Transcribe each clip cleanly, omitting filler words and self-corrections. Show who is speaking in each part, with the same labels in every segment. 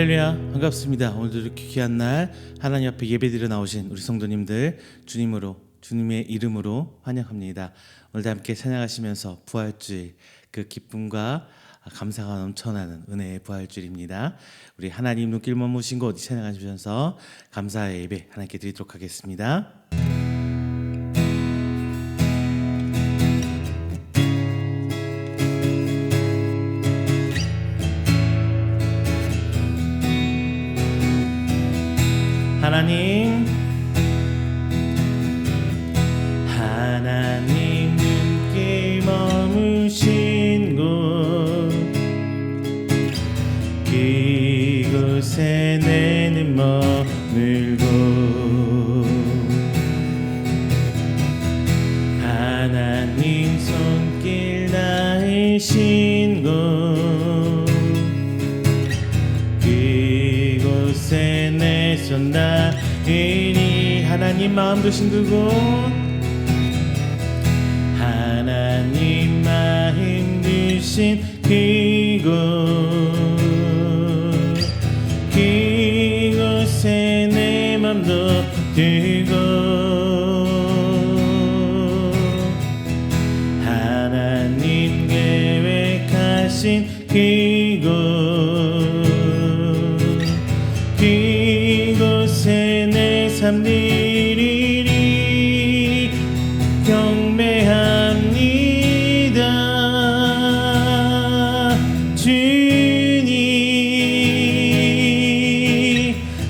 Speaker 1: 할렐루야, 반갑습니다. 오늘도 이렇게 귀한 날 하나님 앞에 예배드려 나오신 우리 성도님들 주님의 이름으로 환영합니다. 오늘도 함께 찬양하시면서 부활주일 그 기쁨과 감사가 넘쳐나는 은혜의 부활주일입니다. 우리 하나님 눈길 머무신 곳 찬양하시면서 감사의 예배 하나님께 드리도록 하겠습니다. 하나님 눈길 머무신 곳 그곳에 내는 머물고 하나님 손길 닿으신 곳 그곳에 내 손 닿으니 하나님 마음 두신 그곳 하나님 마음 두신 그곳 그곳에 내 맘도 두고 하나님 계획하신 그곳 그곳에 내 삶 드리리 경배합니다.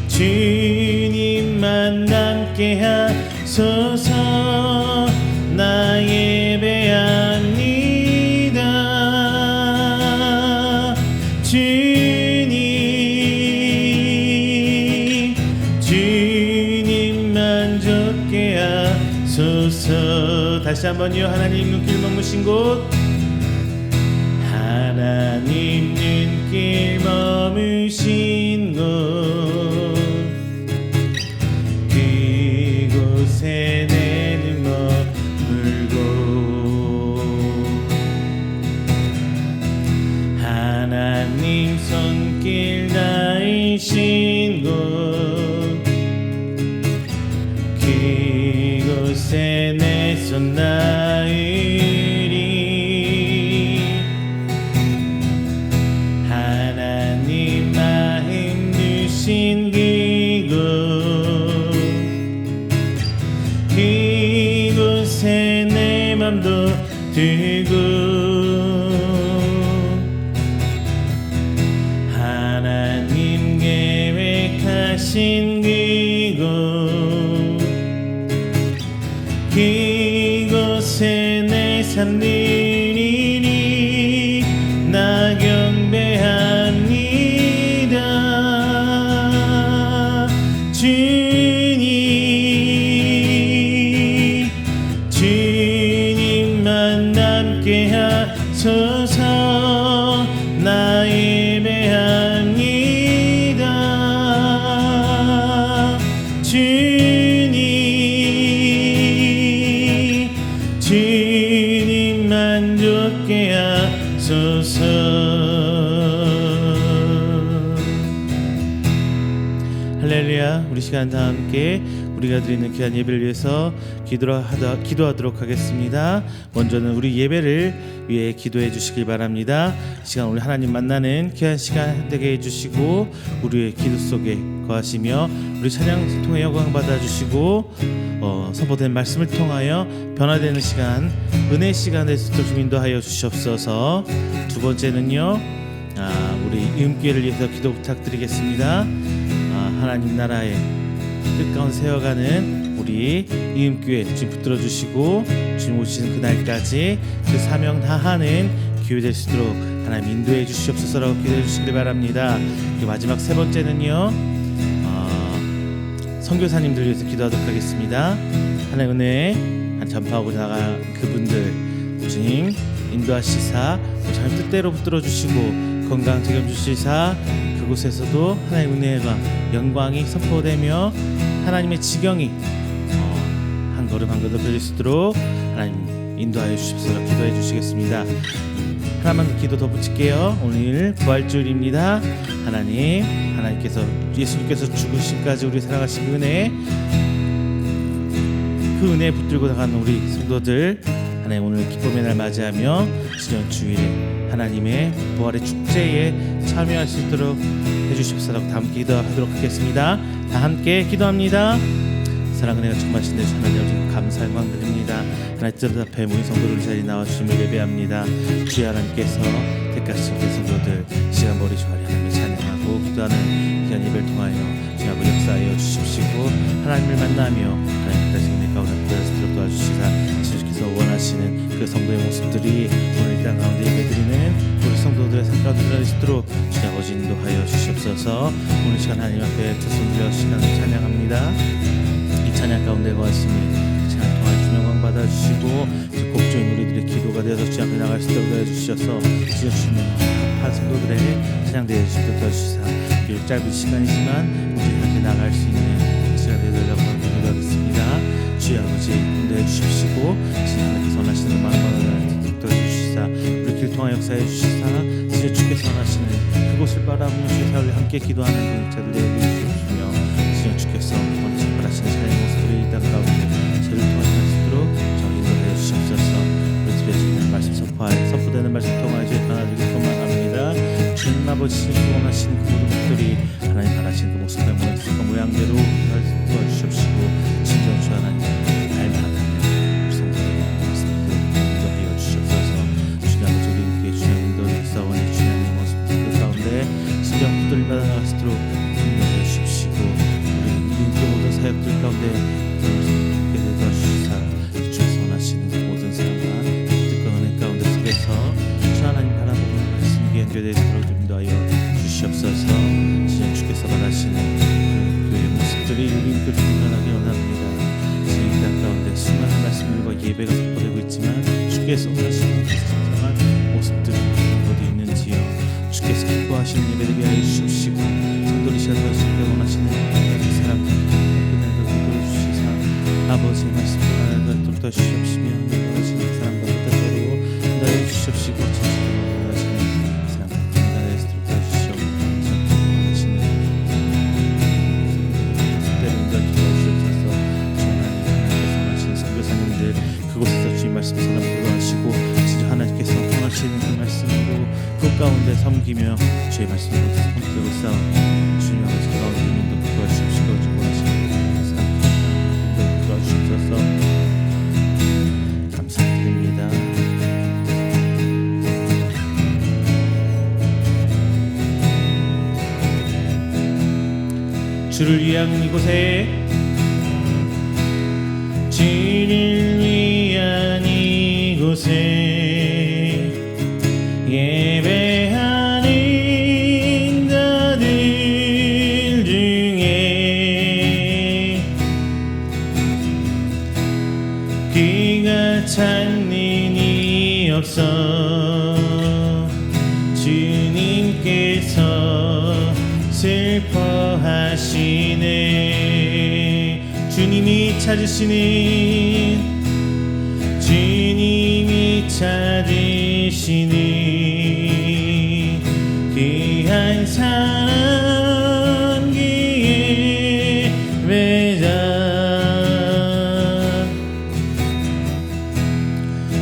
Speaker 1: 주님만 남게 하소서. 나 예배합니다. 주님만 좋게 하소서. 다시 한번요. 하나님 눈길 머무신 곳 하나님 눈길 머무신 곳 그곳에 내는 머물고 하나님 손길 닿으신 곳 그곳에 내 손 닿으리 하나님 마음 두신 그곳 그곳에 내 맘도 두고 하나님 계획하신 그곳 그곳에 내 삶 드리니 나 경배합니다. 주님만 남게 하소서. 나 예배합니다. 주님만 좋게 하소서. 할렐루야. 우리 시간 다 함께 우리가 드리는 귀한 예배를 위해서 기도하도록 하겠습니다. 먼저는 우리 예배를 위해 기도해 주시길 바랍니다. 이 시간 우리 하나님 만나는 귀한 시간 되게 해주시고 우리의 기도 속에 거하시며 우리 찬양 통해 영광 받아주시고 선포된 말씀을 통하여 변화되는 시간 은혜 시간에 좀 인도하여 주시옵소서. 두 번째는요 우리 이음기회를 위해서 기도 부탁드리겠습니다. 하나님 나라의 뜻 가운데 세워가는 우리 이음교회 주님 붙들어 주시고 주님 오시는 그날까지 그 사명 다하는 기회 될 수 있도록 하나님 인도해 주시옵소서라고 기도해 주시길 바랍니다. 마지막 세 번째는요 선교사님들 위해서 기도하도록 하겠습니다. 하나님 은혜 전파하고 나갈 그분들 주님 인도하시사 잘 뜻대로 붙들어 주시고 건강 책임 주시사 그곳에서도 하나님의 은혜가 영광이 선포되며 하나님의 지경이 한 걸음 한 걸음 펼칠 수 있도록 하나님 인도하여 주십시오. 기도해 주시겠습니다. 하나만 더 기도 덧붙일게요. 오늘 부활주일입니다. 하나님께서 예수님께서 죽으심까지 우리 살아가신 은혜, 그 은혜에 붙들고 나가는 우리 성도들, 하나님 오늘 기쁨의 날 맞이하며 신년 주일에 하나님의 부활의 축제에 참여할 수 있도록 해주십사라고 다 함께 기도하도록 하겠습니다. 다 함께 기도합니다. 사랑 은혜가 충만하신 데 하나님 감사 영광 드립니다. 하나님 뜻 앞에 모인 성도들 자리에 나와주심을 예배합니다. 주의 하나님께서 택하신 그 성도들 시간 머리 조아리 하나님을 찬양하고 기도하는 귀한 예배를 통하여 주의 아버지 역사하여 주십시고 하나님을 만나며 하나님 다시 은혜 가운데 들어서 도와주시사 주께서 원하시는 그 성도의 모습들이 오늘 이 땅 가운데 예배드리는 우리 성도들의 삶 가운데 들어갈 수 있도록 주의 아버지 인도하여 주시옵소서. 오늘 시간 하나님 앞에 두 손 들여 시간을 찬양합니다. 이 찬양 가운데 거하시니 찬양 통하여 주님 영광 받아주시고 곡조인 우리들의 기도가 되어서 주 앞에 나갈 수 있도록 도와주셔서 주님 합한 성도들의 찬양되어 주시도록 도와주시사 비록 짧은 시간이지만 우리 함께 나갈 수 있는 시간 되어달라고 기도하겠습니다. 주의 아버지 인도해 주십시고 하나님께서 원하시는 마음을 도와주시사 우리 길 통하 역사해 주시사 주께서 원하시는 그곳을 바라보며 주의 사역을 함께 기도하는 동역자들 되어 주시며 주께서 원하시는 찬양의 모습들이 이 땅 가운데 저를 통하여 갈 수 있도록 인도하여 주시옵소서. 우리 집에 주는 말씀 선포되는 말씀 통하여 저희 변화되길 소망합니다. 주님 아버지 원하시는 그 모든 것들이 하나님 바라시는 그 모습과 모양대로 도와주시옵시고 진정 주 하나님 알만하다면 우리 성도들의 말씀들 인도하여 주시옵소서. 주님 아버지 우리 주님 인도를 싸워내 주님의 모습들 가운데 진정 붙들림 받아 나갈 수 있도록 인도하여 주십시고 우리 모든 사역들 가운데 도와주시사 주께서 원하시는 모든 사랑과 뜻과 은혜 가운데 속에서 주 하나님 바라보는 말씀이 연결되도록 인도하여 주시옵소서. 진정 주께서 원하시는 교회의 모습들이 우리 교회를 분간하기 원합니다. 지금 이 땅 가운데 수많은 말씀들과 예배가 선포되고 있지만 주께서 원하시는 진정한 모습들이 어디 있는지요. 주께서 기뻐하시는 예배를 위하여 주십시고 성도들이 시작하시기를 원하시는 그 사람 그날도 기도해 주시사 아버지의 말씀을 하나님과 돕다 주시옵시며 원하시는 사람과 뜻대로 인도해 주시옵시고 진실로 원하시는 사람과 인도해 주시옵시고 원하시는 뜻대로 인도해 주시옵소서. 주 하나님께서 원하시는 선교사님들 그곳에서 주의 말씀 선언 하시고 진짜 하나님께서 원하시는 그 말씀으로 그 가운데 섬기며 주의 말씀으로 선포되고 싸우는 주님 아버지 가운데 인도 도와주십시고 주 원하시는 사람 도와주셔서 감사드립니다. 주를 위한 이곳에 주를 위한 이곳에 예배하는 자들 중에 그가 찾는 이 없어 주님께서 슬퍼하시네. 주님이 찾으시는 주님이 찾으시는 그 한 사람 기회자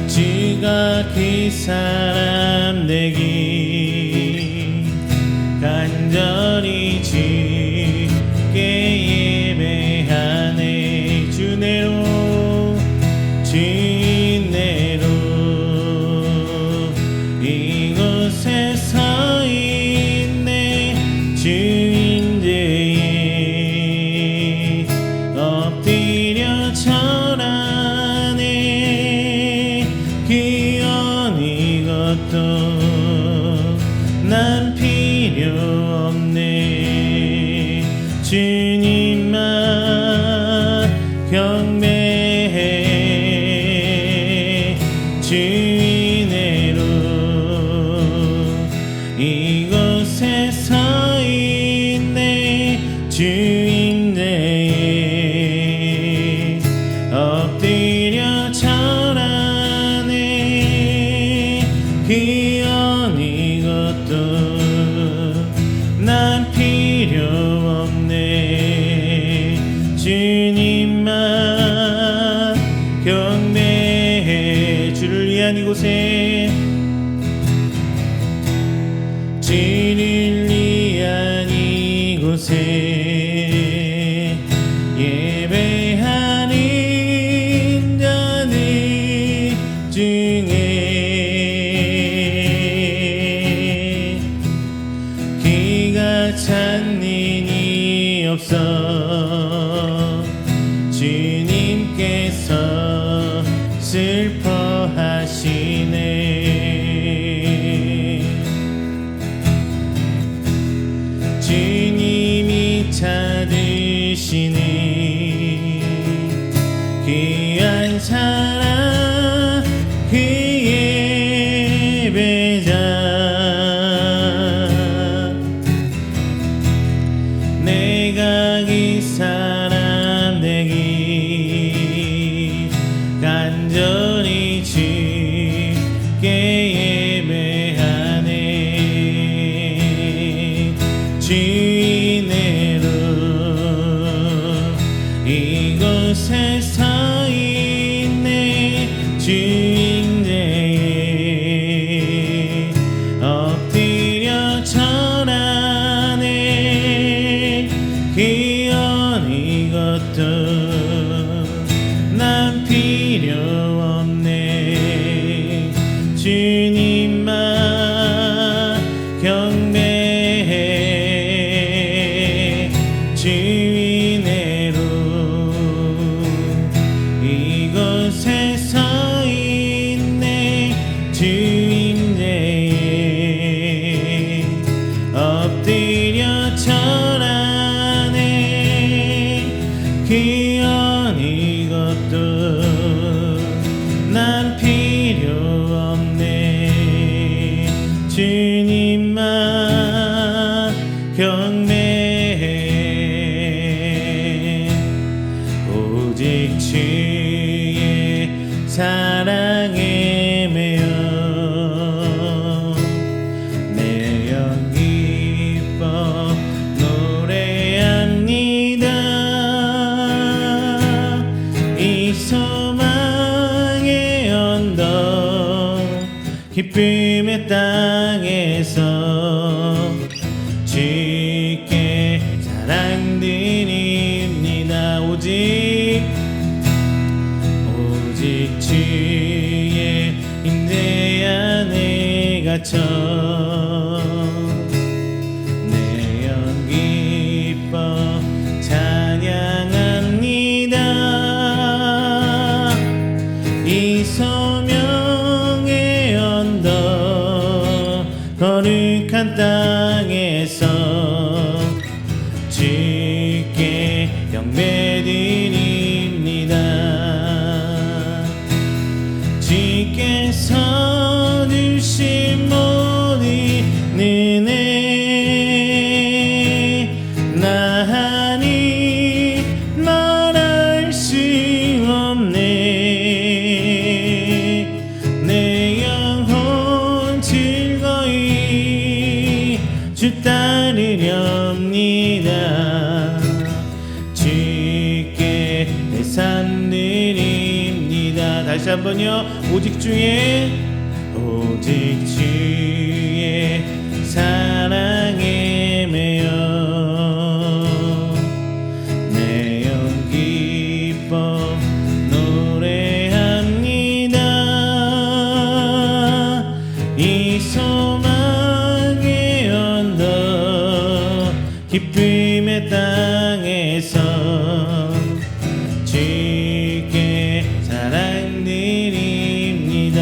Speaker 1: 주가 그 사람 되기 간절히 주께 예배하네. 주내로 주내로 이곳에 서 있네. 주인대에 엎드려 절하네. 그 어느 것도 난 필요 없네. 주님만 경배해. 주인으로 이곳에 서 있네. 주인대에 엎드려 절하네. 그 이곳에 예배하는 자들 중에 기가 찬 일이 없어 주님께서 슬퍼하시네. 주님이 찾으시는 귀한 사랑 그 예배자 내가 이 사람 되기 간절히 주께 예배하네. 주인으로 이곳에 서 있네. 주인제에 엎드려 절하네. 귀한 이것도 난 필요 없네. 주님만 경배해. 주인으로 이곳에 서 있네. 주인제에 엎드려 절하네. 귀한 이것도 난 필요 없네. 주님만 경배해. 오직 주의 사랑에 매여 내 영 기뻐 노래합니다. 이 소망의 언덕 기쁨의 땅에서 주께 사랑드립니다. 오직 주의 임재 안에 갇혀 내 영 기뻐 찬양합니다. 이 소명의 언덕 거룩한 땅에서 주께 영배드립니다. 주께서 주신 모든 은혜 나하니 말할 수 없네. 내 영혼 즐거이 주 따르렵니다. 주께 내 삶 드립니다. 다시 한번요. 오직 주의 사랑에 매여 내 영 기뻐 노래합니다. 이 소망의 언덕 기쁨의 땅에서 주께 사랑드립니다.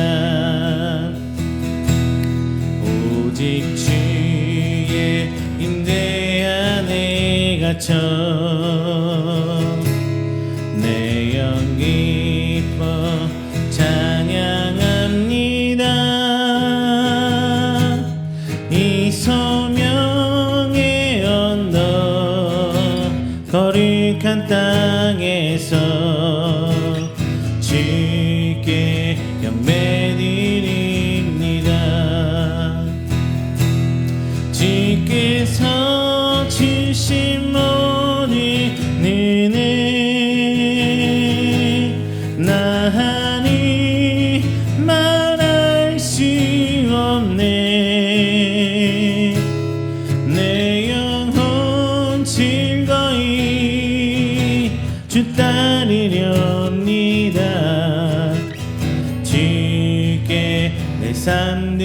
Speaker 1: 오직 주의 임재 안에 갇혀 내 영 기뻐 찬양합니다. 이 소명의 언덕 거룩한 땅에서 주께 영배드립니다. 주께서 주신 모든 은혜 나하니 말할 수 없네. 내 영혼 삼드립니다.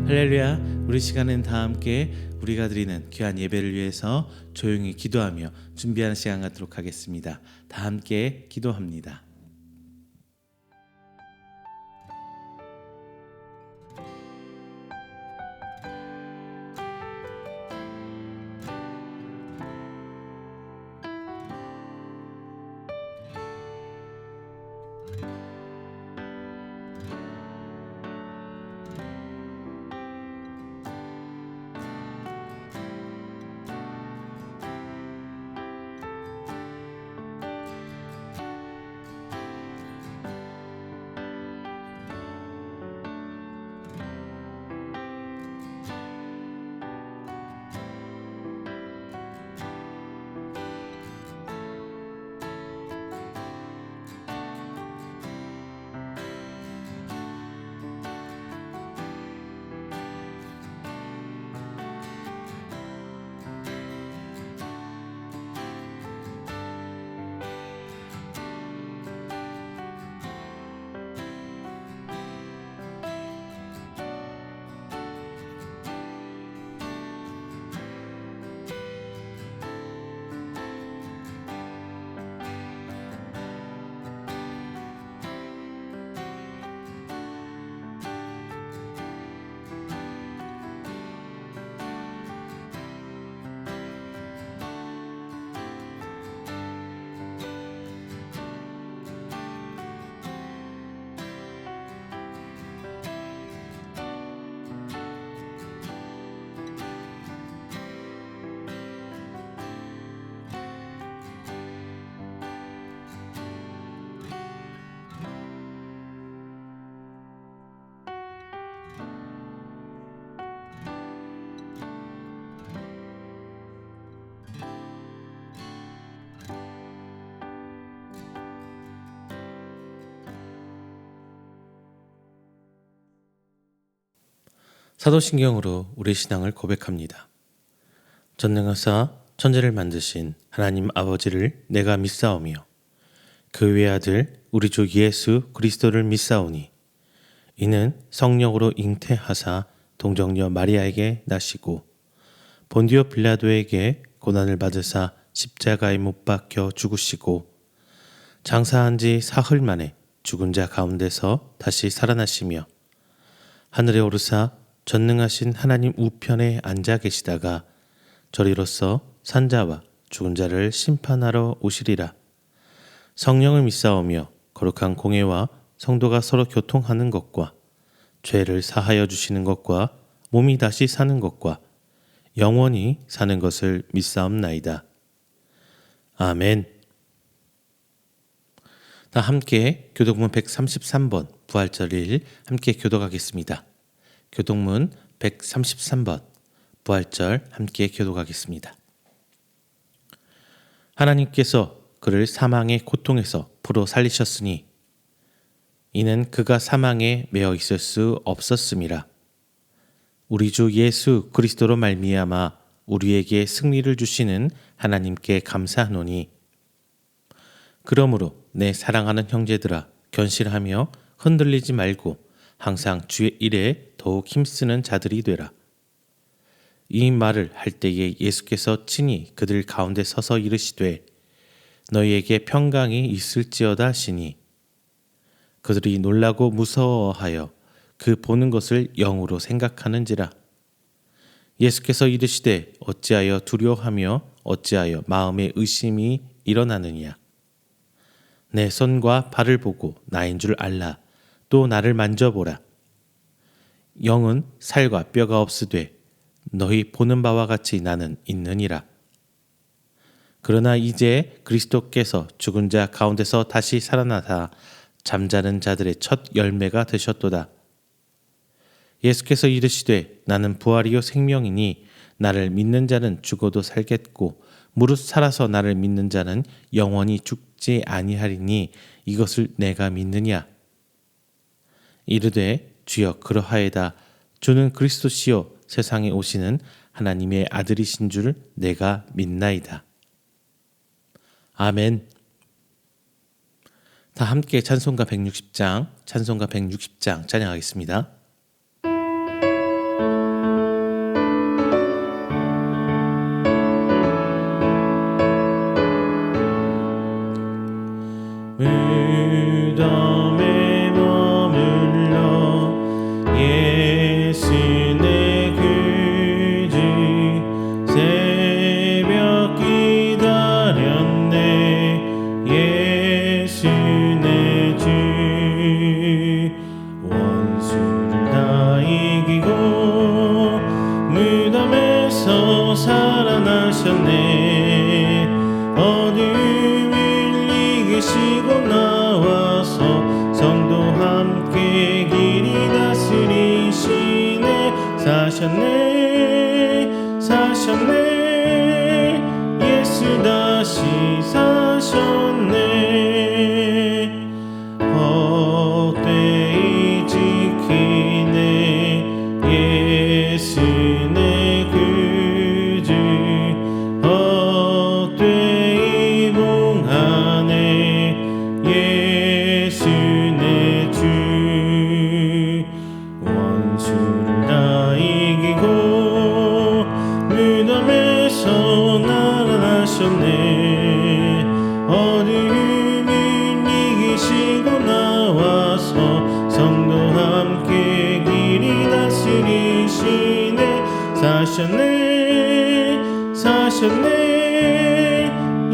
Speaker 1: 할렐루야. 우리 시간은 다 함께 우리가 드리는 귀한 예배를 위해서 조용히 기도하며 준비하는 시간 갖도록 하겠습니다. 다 함께 기도합니다. 사도신경으로 우리 신앙을 고백합니다. 전능하사 천지를 만드신 하나님 아버지를 내가 믿사오며 그 외아들 우리 주 예수 그리스도를 믿사오니 이는 성령으로 잉태하사 동정녀 마리아에게 나시고 본디오 빌라도에게 고난을 받으사 십자가에 못 박혀 죽으시고 장사한 지 사흘 만에 죽은 자 가운데서 다시 살아나시며 하늘에 오르사 전능하신 하나님 우편에 앉아 계시다가 저리로서 산자와 죽은 자를 심판하러 오시리라. 성령을 믿사오며 거룩한 공회와 성도가 서로 교통하는 것과 죄를 사하여 주시는 것과 몸이 다시 사는 것과 영원히 사는 것을 믿사옵나이다. 아멘. 다 함께 교독문 133번 부활절일 함께 교독하겠습니다. 교독문 133번 부활절 함께 교독하겠습니다. 하나님께서 그를 사망의 고통에서 풀어 살리셨으니 이는 그가 사망에 매어 있을 수 없었음이라. 우리 주 예수 그리스도로 말미암아 우리에게 승리를 주시는 하나님께 감사하노니 그러므로 내 사랑하는 형제들아 견실하며 흔들리지 말고 항상 주의 일에 더욱 힘쓰는 자들이 되라. 이 말을 할 때에 예수께서 친히 그들 가운데 서서 이르시되 너희에게 평강이 있을지어다 하시니 그들이 놀라고 무서워하여 그 보는 것을 영으로 생각하는지라. 예수께서 이르시되 어찌하여 두려워하며 어찌하여 마음에 의심이 일어나느냐. 내 손과 발을 보고 나인 줄 알라. 또 나를 만져보라. 영은 살과 뼈가 없으되 너희 보는 바와 같이 나는 있느니라. 그러나 이제 그리스도께서 죽은 자 가운데서 다시 살아나사 잠자는 자들의 첫 열매가 되셨도다. 예수께서 이르시되 나는 부활이요 생명이니 나를 믿는 자는 죽어도 살겠고 무릇 살아서 나를 믿는 자는 영원히 죽지 아니하리니 이것을 내가 믿느냐. 이르되 주여 그러하에다. 주는 그리스도시요 세상에 오시는 하나님의 아들이신 줄 내가 믿나이다. 아멘. 다 함께 찬송가 160장 찬양하겠습니다. 무덤에 머물러 예수 내 구주 새벽 기다렸네 예수 내 주 원수를 다 이기고 무덤에서 살아나셨네 어둠을 이기시고 나와서 성도 함께 길이 다스리시네 사셨네 예수 다시 사셨네 헛되이 지키네 예수 내 구주 헛되이 봉하네 예수 내 주 원수를 다 이기고 무덤에서 날아나셨네 어둠을 이기시고 나와서 성도 함께 길이 다스리시네 사셨네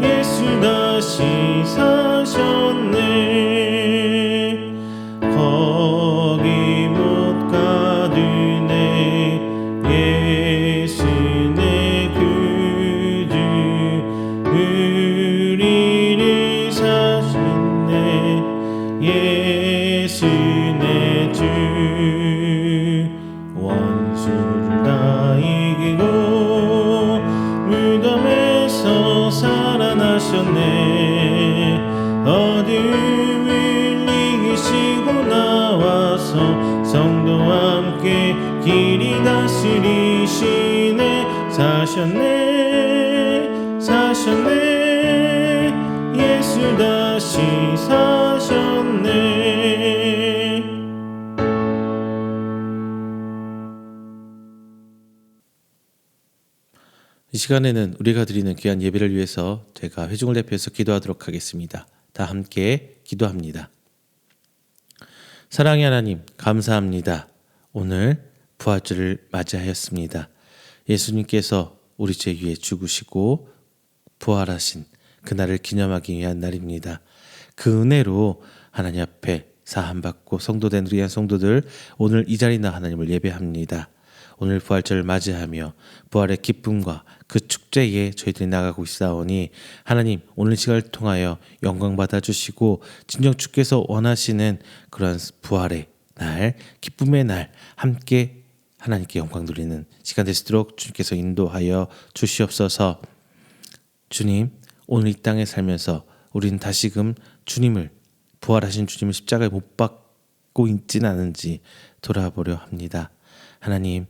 Speaker 1: 예수 다시 사셨네 거기 못 가두네 예수 내 구주 우리를 사시네 예수 내 주 원수를 다 이기고 무덤에서 살아나셨네 어둠을 이기시고 나와서 성도 함께 길이 다스리시네 사셨네 예수 다시 사셨네 이 시간에는 우리가 드리는 귀한 예배를 위해서 제가 회중을 대표해서 기도하도록 하겠습니다. 다 함께 기도합니다. 사랑의 하나님 감사합니다. 오늘 부활절을 맞이하였습니다. 예수님께서 우리 죄 위에 죽으시고 부활하신 그날을 기념하기 위한 날입니다. 그 은혜로 하나님 앞에 사함받고 성도된 우리 성도들 오늘 이 자리나 하나님을 예배합니다. 오늘 부활절을 맞이하며 부활의 기쁨과 그 축제에 저희들이 나가고 있사오니 하나님 오늘 시간을 통하여 영광 받아주시고 진정 주께서 원하시는 그런 부활의 날 기쁨의 날 함께 하나님께 영광 돌리는 시간 되시도록 주님께서 인도하여 주시옵소서. 주님 오늘 이 땅에 살면서 우리는 다시금 주님을 부활하신 주님을 십자가에 못 박고 있지는 않은지 돌아보려 합니다. 하나님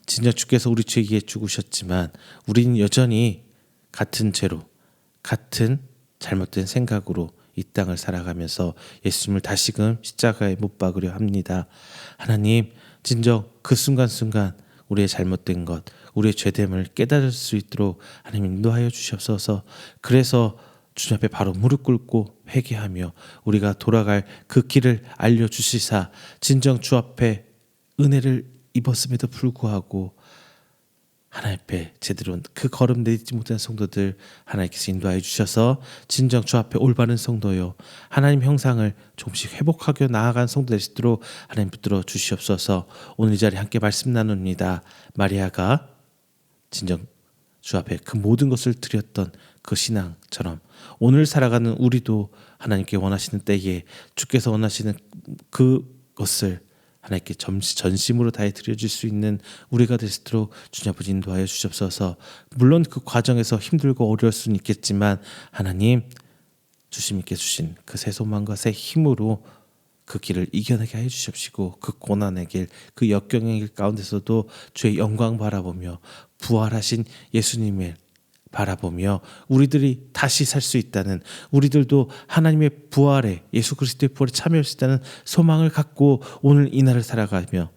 Speaker 1: 진짜 주께서 우리 죄에 죽으셨지만 우리는 여전히 같은 죄로 같은 잘못된 생각으로 이 땅을 살아가면서 예수님을 다시금 십자가에 못 박으려 합니다. 하나님 진정 그 순간순간 우리의 잘못된 것 우리의 죄됨을 깨달을 수 있도록 하나님 인도하여 주시옵소서. 그래서 주님 앞에 바로 무릎 꿇고 회개하며 우리가 돌아갈 그 길을 알려주시사 진정 주 앞에 은혜를 입었음에도 불구하고 하나님 앞에 제대로 그 걸음 내딛지 못한 성도들 하나님께서 인도하여 주셔서 진정 주 앞에 올바른 성도요 하나님 형상을 조금씩 회복하게 나아간 성도 되시도록 하나님 붙들어 주시옵소서. 오늘 이 자리에 함께 말씀 나눕니다. 마리아가 진정 주 앞에 그 모든 것을 드렸던 그 신앙처럼 오늘 살아가는 우리도 하나님께 원하시는 때에 주께서 원하시는 그것을 하나님께 전심으로 다해 드려줄 수 있는 우리가 될 수 있도록 주님 아버지 인도하여 주시옵소서. 물론 그 과정에서 힘들고 어려울 수는 있겠지만 하나님 주님께 주신 그 새 소망과 새 힘으로 그 길을 이겨내게 해 주십시고 그 고난의 길, 그 역경의 길 가운데서도 주의 영광 바라보며 부활하신 예수님을 바라보며 우리들이 다시 살 수 있다는, 우리들도 하나님의 부활에, 예수 그리스도의 부활에 참여할 수 있다는 소망을 갖고 오늘 이 날을 살아가며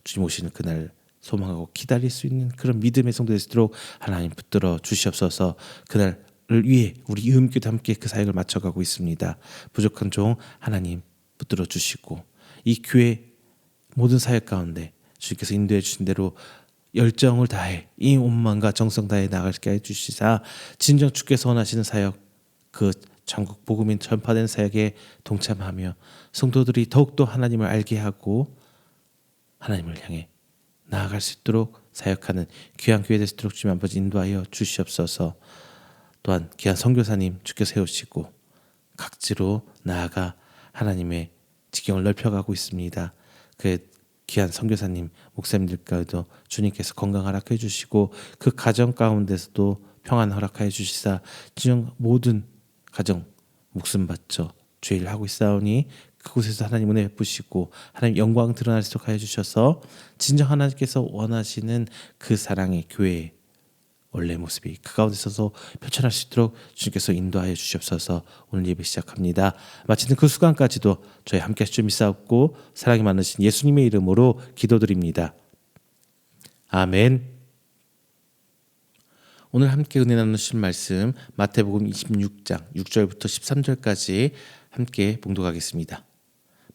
Speaker 1: 주님 오시는 그날 소망하고 기다릴 수 있는 그런 믿음의 성도 되시도록 하나님 붙들어 주시옵소서. 그날을 위해 우리 음교도 함께 그 사역을 맞춰가고 있습니다. 부족한 종 하나님 붙들어 주시고 이 교회 모든 사역 가운데 주님께서 인도해 주신 대로 열정을 다해 이 온만과 정성 다해 나가게 해주시사 진정 주께서 원하시는 사역, 그 전국 복음인 전파된 사역에 동참하며 성도들이 더욱더 하나님을 알게 하고 하나님을 향해 나아갈 수 있도록 사역하는 귀한 교회 되시도록 주님 아버지 인도하여 주시옵소서. 또한 귀한 선교사님 주께서 세우시고 각지로 나아가 하나님의 지경을 넓혀가고 있습니다. 그 귀한 선교사님 목사님들까지도 주님께서 건강 허락해 주시고 그 가정 가운데서도 평안 허락하여 주시사 진정 모든 가정 목숨 바쳐 주의 일을 하고 있사오니 그곳에서 하나님 은혜 베푸시고 하나님 영광 드러날 수 있도록 하여 주셔서 진정 하나님께서 원하시는 그 사랑의 교회의 원래 모습이 그 가운데 서서 펼쳐날 수 있도록 주님께서 인도하여 주시옵소서. 오늘 예배 시작합니다. 마치는 그 수간까지도 저희 함께 하실 줄 믿사옵고 사랑이 많으신 예수님의 이름으로 기도드립니다. 아멘. 오늘 함께 은혜 나누실 말씀 마태복음 26장 6절부터 13절까지 함께 봉독하겠습니다.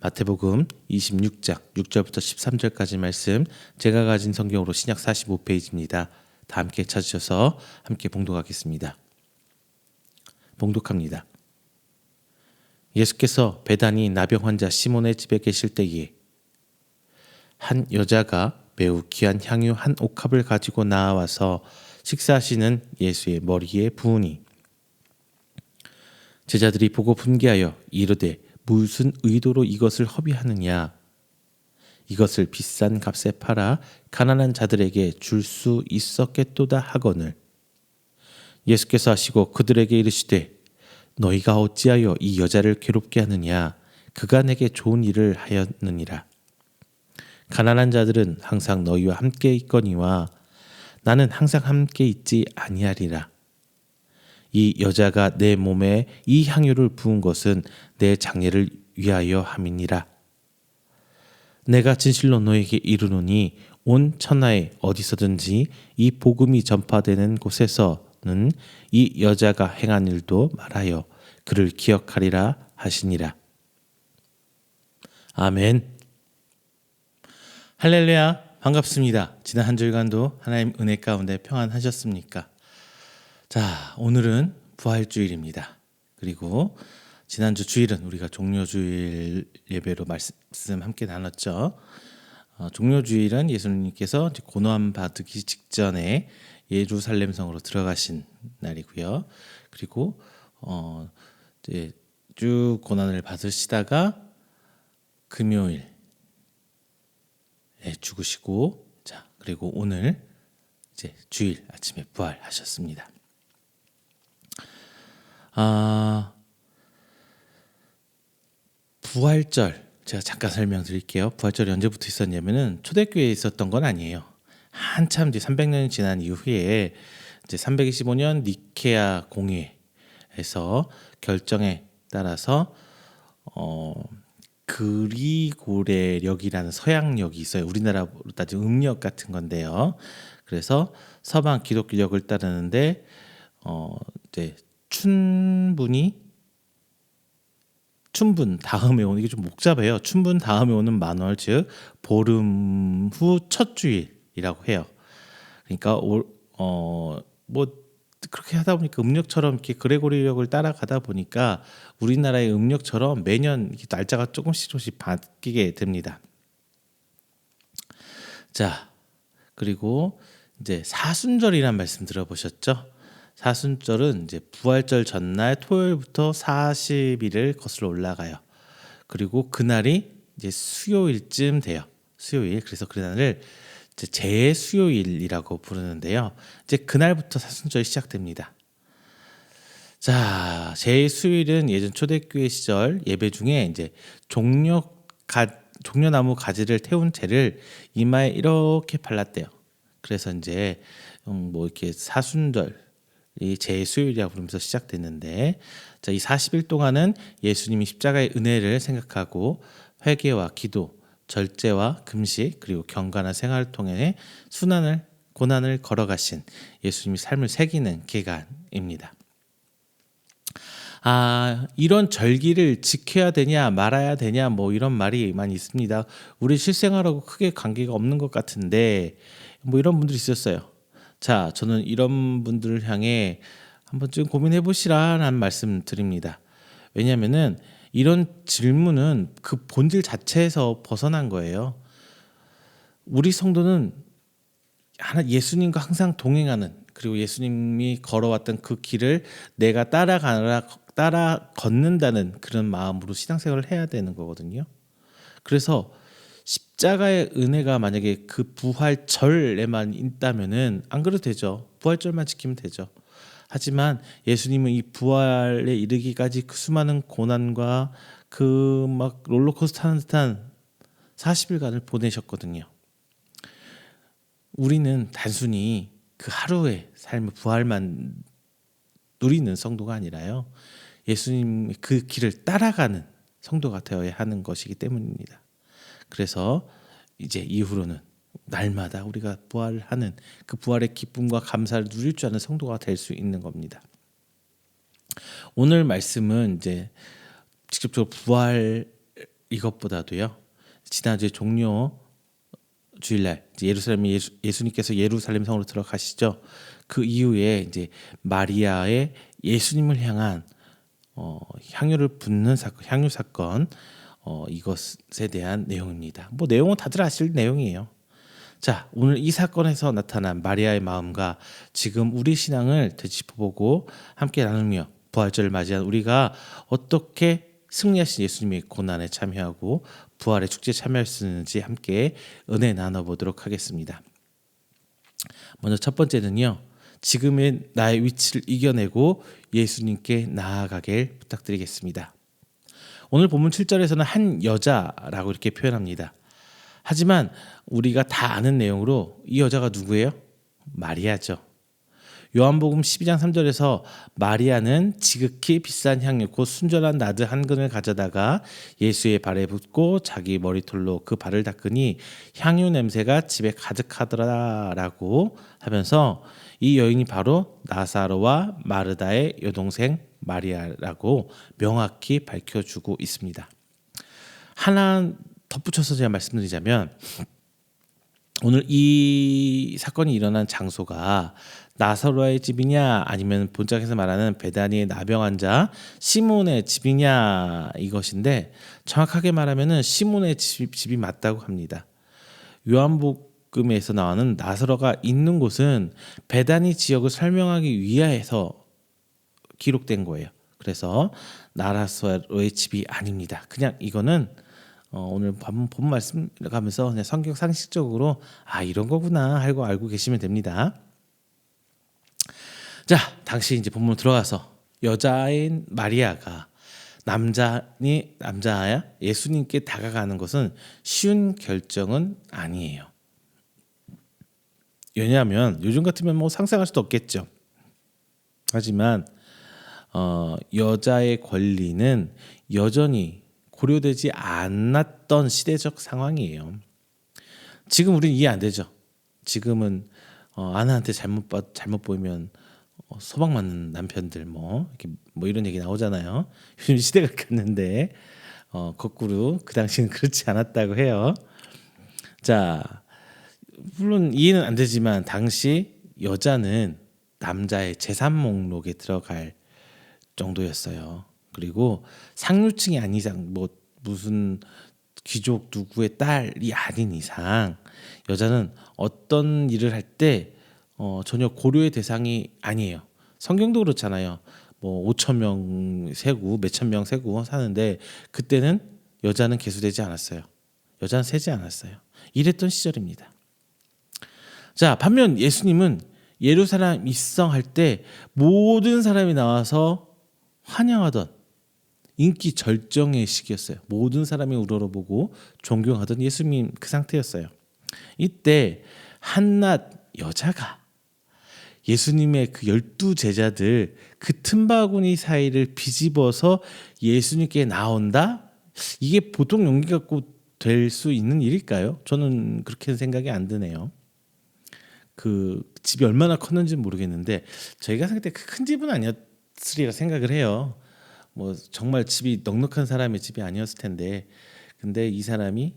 Speaker 1: 마태복음 26장 6절부터 13절까지 말씀, 제가 가진 성경으로 신약 45페이지입니다. 다 함께 찾으셔서 함께 봉독하겠습니다. 봉독합니다. 예수께서 베다니 나병 환자 시몬의 집에 계실 때에 한 여자가 매우 귀한 향유 한 옥합을 가지고 나와서 식사하시는 예수의 머리에 부으니 제자들이 보고 분개하여 이르되 무슨 의도로 이것을 허비하느냐, 이것을 비싼 값에 팔아 가난한 자들에게 줄 수 있었겠도다 하거늘. 예수께서 하시고 그들에게 이르시되 너희가 어찌하여 이 여자를 괴롭게 하느냐, 그가 내게 좋은 일을 하였느니라. 가난한 자들은 항상 너희와 함께 있거니와 나는 항상 함께 있지 아니하리라. 이 여자가 내 몸에 이 향유를 부은 것은 내 장례를 위하여 함이니라. 내가 진실로 너에게 이르노니 온 천하에 어디서든지 이 복음이 전파되는 곳에서는 이 여자가 행한 일도 말하여 그를 기억하리라 하시니라. 아멘. 할렐루야, 반갑습니다. 지난 한 주간도 하나님 은혜 가운데 평안하셨습니까? 자, 오늘은 부활주일입니다. 그리고 지난주 주일은 우리가 종료주일 예배로 말씀 함께 나눴죠. 종료주일은 예수님께서 고난 받기 직전에 예루살렘 성으로 들어가신 날이고요. 그리고 이제 쭉 고난을 받으시다가 금요일에 죽으시고, 자, 그리고 오늘 이제 주일 아침에 부활하셨습니다. 부활절 제가 잠깐 설명드릴게요. 부활절이 언제부터 있었냐면은 초대교회에 있었던 건 아니에요. 한참 뒤 300년이 지난 이후에 이제 325년 니케아 공회에서 결정에 따라서 그리고레력이라는 서양력이 있어요. 우리나라로 따지면 음력 같은 건데요. 그래서 서방 기독교력을 따르는데 이제 춘분 다음에 오는, 이게 좀 복잡해요. 춘분 다음에 오는 만월, 즉 보름 후 첫 주일이라고 해요. 그러니까 뭐 그렇게 하다 보니까 음력처럼 이렇게 그레고리력을 따라가다 보니까 우리나라의 음력처럼 매년 날짜가 조금씩 바뀌게 됩니다. 자, 그리고 이제 사순절이란 말씀 들어보셨죠? 사순절은 이제 부활절 전날 토요일부터 40일을 거슬러 올라가요. 그리고 그날이 이제 수요일쯤 돼요. 수요일. 그래서 그날을 이제 제수요일이라고 부르는데요. 이제 그날부터 사순절이 시작됩니다. 자, 제수요일은 예전 초대교회 시절 예배 중에 이제 종려나무 가지를 태운 채를 이마에 이렇게 발랐대요. 그래서 이제 뭐 이렇게 사순절 이 제수요일이라고 부르면서 시작됐는데, 자, 이 40일 동안은 예수님이 십자가의 은혜를 생각하고 회개와 기도, 절제와 금식, 그리고 경건한 생활을 통해 고난을 걸어가신 예수님이 삶을 새기는 기간입니다. 이런 절기를 지켜야 되냐 말아야 되냐 뭐 이런 말이 많이 있습니다. 우리 실생활하고 크게 관계가 없는 것 같은데 뭐 이런 분들이 있었어요. 자, 저는 이런 분들을 향해 한번쯤 고민해 보시라는 말씀 드립니다. 왜냐하면은 이런 질문은 그 본질 자체에서 벗어난 거예요. 우리 성도는 예수님과 항상 동행하는, 그리고 예수님이 걸어왔던 그 길을 내가 따라 걷는다는 그런 마음으로 신앙생활을 해야 되는 거거든요. 그래서 십자가의 은혜가 만약에 그 부활절에만 있다면은 안 그래도 되죠. 부활절만 지키면 되죠. 하지만 예수님은 이 부활에 이르기까지 그 수많은 고난과 그 막 롤러코스터 타는 듯한 40일간을 보내셨거든요. 우리는 단순히 그 하루의 삶의 부활만 누리는 성도가 아니라요, 예수님 그 길을 따라가는 성도가 되어야 하는 것이기 때문입니다. 그래서 이제 이후로는 날마다 우리가 부활하는 그 부활의 기쁨과 감사를 누릴 줄 아는 성도가 될 수 있는 겁니다. 오늘 말씀은 이제 직접적으로 부활 이것보다도요, 지난주에 종료 주일날 예수님께서 예루살렘 성으로 들어가시죠. 그 이후에 이제 마리아의 예수님을 향한 향유를 붓는 사건, 향유 사건, 이것에 대한 내용입니다. 뭐 내용은 다들 아실 내용이에요. 자, 오늘 이 사건에서 나타난 마리아의 마음과 지금 우리 신앙을 되짚어보고 함께 나누며 부활절을 맞이한 우리가 어떻게 승리하신 예수님의 고난에 참여하고 부활의 축제에 참여할 수 있는지 함께 은혜 나눠보도록 하겠습니다. 먼저 첫 번째는요, 지금의 나의 위치를 이겨내고 예수님께 나아가길 부탁드리겠습니다. 오늘 본문 7절에서는 한 여자라고 이렇게 표현합니다. 하지만 우리가 다 아는 내용으로 이 여자가 누구예요? 마리아죠. 요한복음 12장 3절에서 마리아는 지극히 비싼 향유 곧 순전한 나드 한 근을 가져다가 예수의 발에 붓고 자기 머리털로 그 발을 닦으니 향유 냄새가 집에 가득하더라라고 하면서 이 여인이 바로 나사로와 마르다의 여동생 마리아라고 명확히 밝혀주고 있습니다. 하나 덧붙여서 제가 말씀드리자면, 오늘 이 사건이 일어난 장소가 나사로의 집이냐 아니면 본장에서 말하는 베다니의 나병 환자 시몬의 집이냐 이것인데, 정확하게 말하면 시몬의 집이 맞다고 합니다. 요한복음에서 나오는 나사로가 있는 곳은 베다니 지역을 설명하기 위하여서 기록된 거예요. 그래서 나사로의 집이 아닙니다. 그냥 이거는 오늘 본 말씀 가면서 그냥 성경 상식적으로 이런 거구나 하고 알고 계시면 됩니다. 자, 당시 이제 본문 들어가서 여자인 마리아가 남자야 예수님께 다가가는 것은 쉬운 결정은 아니에요. 왜냐하면 요즘 같으면 뭐 상상할 수도 없겠죠. 하지만 여자의 권리는 여전히 고려되지 않았던 시대적 상황이에요. 지금 우리는 이해 안 되죠. 지금은 아내한테 잘못 보이면 소방 맞는 남편들 뭐 이런 얘기 나오잖아요. 요즘 시대가 갔는데 거꾸로 그 당시는 그렇지 않았다고 해요. 자, 물론 이해는 안 되지만 당시 여자는 남자의 재산 목록에 들어갈 정도였어요. 그리고 상류층이 아닌 이상 뭐 무슨 귀족 누구의 딸이 아닌 이상 여자는 어떤 일을 할 때 전혀 고려의 대상이 아니에요. 성경도 그렇잖아요. 뭐 5,000명 세고 몇천 명 세고 사는데 그때는 여자는 계수되지 않았어요. 여자는 세지 않았어요. 이랬던 시절입니다. 자, 반면 예수님은 예루살렘 입성할 때 모든 사람이 나와서 환영하던 인기 절정의 시기였어요. 모든 사람이 우러러보고 존경하던 예수님 그 상태였어요. 이때 한낱 여자가 예수님의 그 12제자들 그 틈바구니 사이를 비집어서 예수님께 나온다? 이게 보통 용기 갖고 될 수 있는 일일까요? 저는 그렇게 생각이 안 드네요. 그 집이 얼마나 컸는지는 모르겠는데 저희가 생각할 때 큰 집은 아니었으리라 생각을 해요. 뭐 정말 집이 넉넉한 사람의 집이 아니었을 텐데, 근데 이 사람이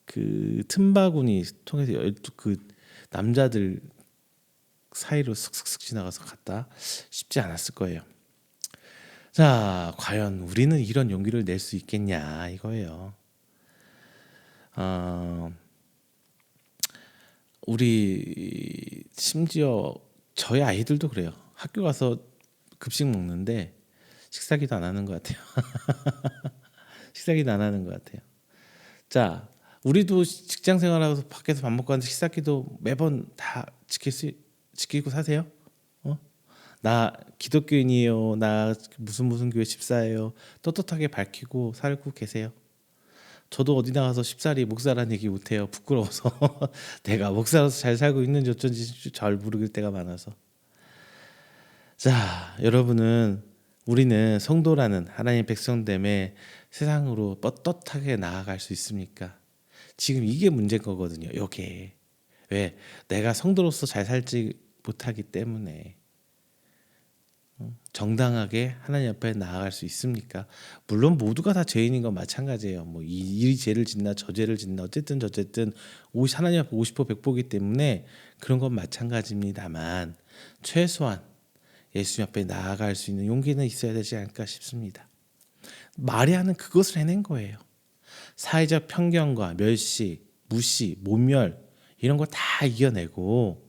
Speaker 1: 그 틈바구니 통해서 12그 남자들 사이로 슥슥슥 지나가서 갔다, 쉽지 않았을 거예요. 자, 과연 우리는 이런 용기를 낼 수 있겠냐 이거예요. 우리 심지어 저희 아이들도 그래요. 학교 가서 급식 먹는데 식사기도 안 하는 것 같아요. 식사기도 안 하는 것 같아요. 자, 우리도 직장 생활하고 밖에서 밥 먹고 하는데 식사기도 매번 다 지키고 사세요? 나 기독교인이에요. 나 무슨 교회 집사예요. 떳떳하게 밝히고 살고 계세요? 저도 어디 나가서 십살이 목사라는 얘기 못해요. 부끄러워서. 내가 목사로서 잘 살고 있는지 어쩐지 잘 모르길 때가 많아서. 자, 우리는 성도라는 하나님 백성됨에 세상으로 떳떳하게 나아갈 수 있습니까? 지금 이게 문제인 거거든요. 이게 왜 내가 성도로서 잘 살지 못하기 때문에 정당하게 하나님 앞에 나아갈 수 있습니까? 물론 모두가 다 죄인인 건 마찬가지예요. 뭐 이 죄를 짓나 저 죄를 짓나 어쨌든 하나님 앞에 50% 백보기 때문에 그런 건 마찬가지입니다만, 최소한 예수님 앞에 나아갈 수 있는 용기는 있어야 되지 않을까 싶습니다. 마리아는 그것을 해낸 거예요. 사회적 편견과 멸시, 무시, 모멸 이런 거 다 이겨내고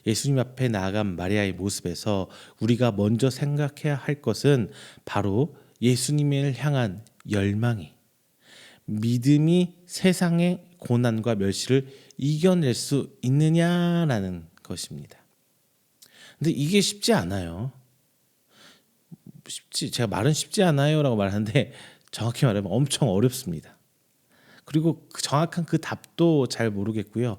Speaker 1: 예수님 앞에 나아간 마리아의 모습에서 우리가 먼저 생각해야 할 것은 바로 예수님을 향한 열망이, 믿음이 세상의 고난과 멸시를 이겨낼 수 있느냐라는 것입니다. 근데 이게 쉽지 않아요. 제가 말은 쉽지 않아요라고 말하는데 정확히 말하면 엄청 어렵습니다. 그리고 정확한 그 답도 잘 모르겠고요.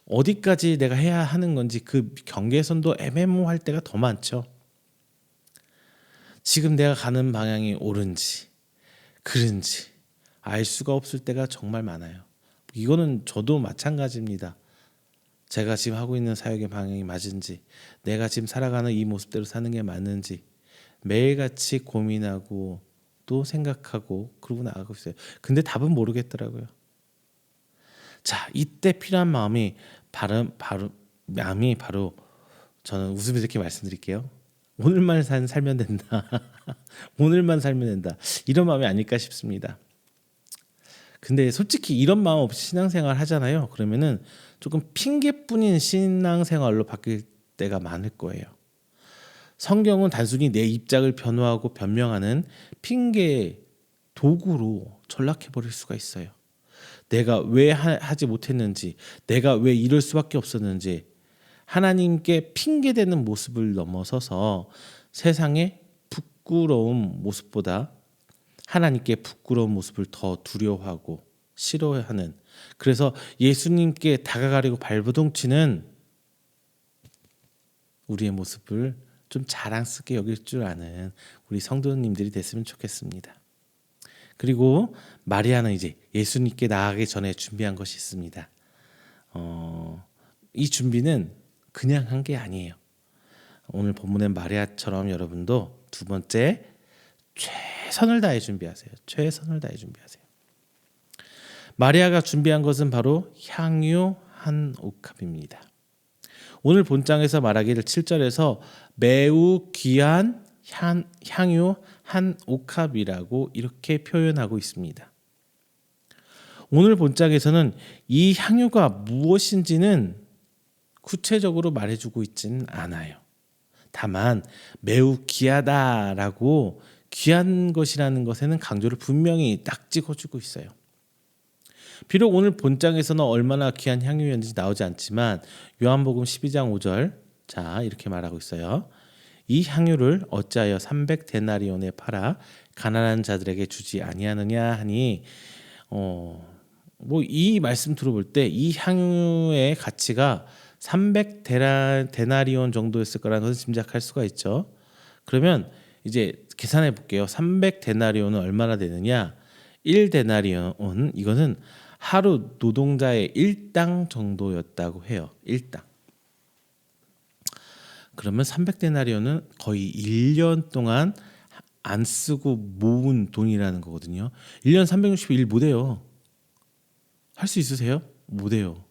Speaker 1: 어디까지 내가 해야 하는 건지 그 경계선도 애매모호할 때가 더 많죠. 지금 내가 가는 방향이 옳은지 그른지 알 수가 없을 때가 정말 많아요. 이거는 저도 마찬가지입니다. 제가 지금 하고 있는 사역의 방향이 맞은지, 내가 지금 살아가는 이 모습대로 사는 게 맞는지 매일같이 고민하고 또 생각하고 그러고 나가고 있어요. 근데 답은 모르겠더라고요. 자, 이때 필요한 마음이 바로 저는 웃으면서 이렇게 말씀드릴게요. 오늘만 살면 된다. 오늘만 살면 된다. 이런 마음이 아닐까 싶습니다. 근데 솔직히 이런 마음 없이 신앙생활 하잖아요. 그러면은 조금 핑계뿐인 신앙생활로 바뀔 때가 많을 거예요. 성경은 단순히 내 입장을 변호하고 변명하는 핑계 도구로 전락해버릴 수가 있어요. 내가 왜 하지 못했는지, 내가 왜 이럴 수밖에 없었는지, 하나님께 핑계대는 모습을 넘어서서 세상의 부끄러운 모습보다 하나님께 부끄러운 모습을 더 두려워하고 싫어하는, 그래서 예수님께 다가가려고 발버둥치는 우리의 모습을 좀 자랑스럽게 여길 줄 아는 우리 성도님들이 됐으면 좋겠습니다. 그리고 마리아는 이제 예수님께 나아가기 전에 준비한 것이 있습니다. 이 준비는 그냥 한 게 아니에요. 오늘 본문의 마리아처럼 여러분도 두 번째, 최선을 다해 준비하세요. 최선을 다해 준비하세요. 마리아가 준비한 것은 바로 향유 한 옥합입니다. 오늘 본장에서 말하기를 7절에서 매우 귀한 향유 한 옥합이라고 이렇게 표현하고 있습니다. 오늘 본장에서는 이 향유가 무엇인지는 구체적으로 말해주고 있지는 않아요. 다만 매우 귀하다라고, 귀한 것이라는 것에는 강조를 분명히 딱 찍어주고 있어요. 비록 오늘 본장에서는 얼마나 귀한 향유였는지 나오지 않지만 요한복음 12장 5절 자 이렇게 말하고 있어요. 이 향유를 어찌하여 300데나리온에 팔아 가난한 자들에게 주지 아니하느냐 하니, 뭐 이 말씀 들어볼 때 이 향유의 가치가 300데나리온 정도였을 거라는 것을 짐작할 수가 있죠. 그러면 이제 계산해 볼게요. 300데나리온은 얼마나 되느냐? 1데나리온 이거는 하루 노동자의 일당 정도였다고 해요. 일당. 그러면 300데나리온은 거의 1년 동안 안 쓰고 모은 돈이라는 거거든요. 1년 365일 못 해요. 할 수 있으세요? 못 해요.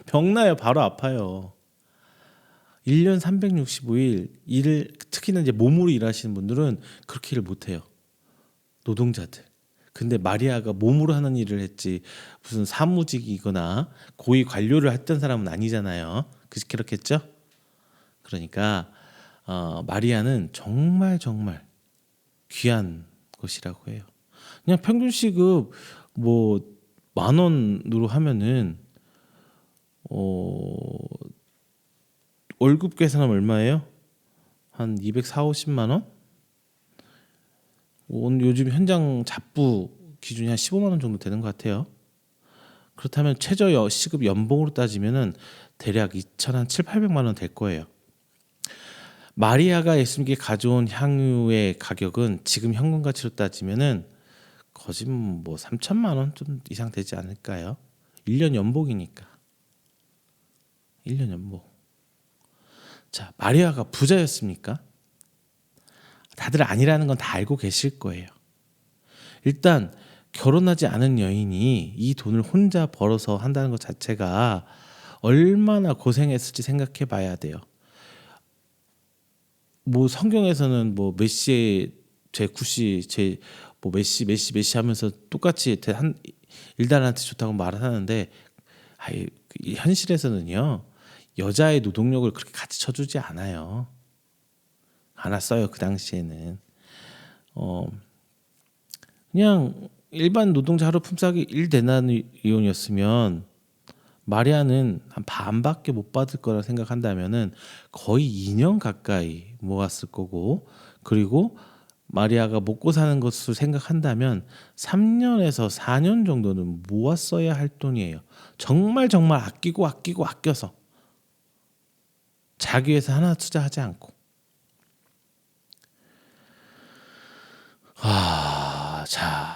Speaker 1: 병나요. 바로 아파요. 1년 365일 일을 특히나 이제 몸으로 일하시는 분들은 그렇게 일을 못 해요. 노동자들. 근데 마리아가 몸으로 하는 일을 했지 무슨 사무직이거나 고위 관료를 했던 사람은 아니잖아요. 그렇겠죠? 그러니까 마리아는 정말 정말 귀한 것이라고 해요. 그냥 평균 시급 뭐 10,000원으로 하면은 월급 계산하면 얼마예요? 한 240, 50만 원? 요즘 현장 잡부 기준이 한 15만 원 정도 되는 것 같아요. 그렇다면 최저 시급 연봉으로 따지면은 대략 2,700~800만 원 될 거예요. 마리아가 예수님께 가져온 향유의 가격은 지금 현금 가치로 따지면은 거짓 뭐 3천만 원 좀 이상 되지 않을까요? 1년 연봉이니까. 1년 연봉. 자, 마리아가 부자였습니까? 다들 아니라는 건 다 알고 계실 거예요. 일단 결혼하지 않은 여인이 이 돈을 혼자 벌어서 한다는 것 자체가 얼마나 고생했을지 생각해 봐야 돼요. 뭐 성경에서는 뭐 메시의 제 구시 뭐 메시 하면서 똑같이 한 일단한테 좋다고 말을 하는데 현실에서는요 여자의 노동력을 그렇게 같이 쳐주지 않았어요. 그 당시에는 그냥 일반 노동자 하루 품삯이 1데나리온이었으면 마리아는 한 반밖에 못 받을 거라 생각한다면은 거의 2년 가까이 모았을 거고, 그리고 마리아가 먹고 사는 것을 생각한다면 3년에서 4년 정도는 모았어야 할 돈이에요. 정말 정말 아껴서 자기 위해서 하나 투자하지 않고. 자,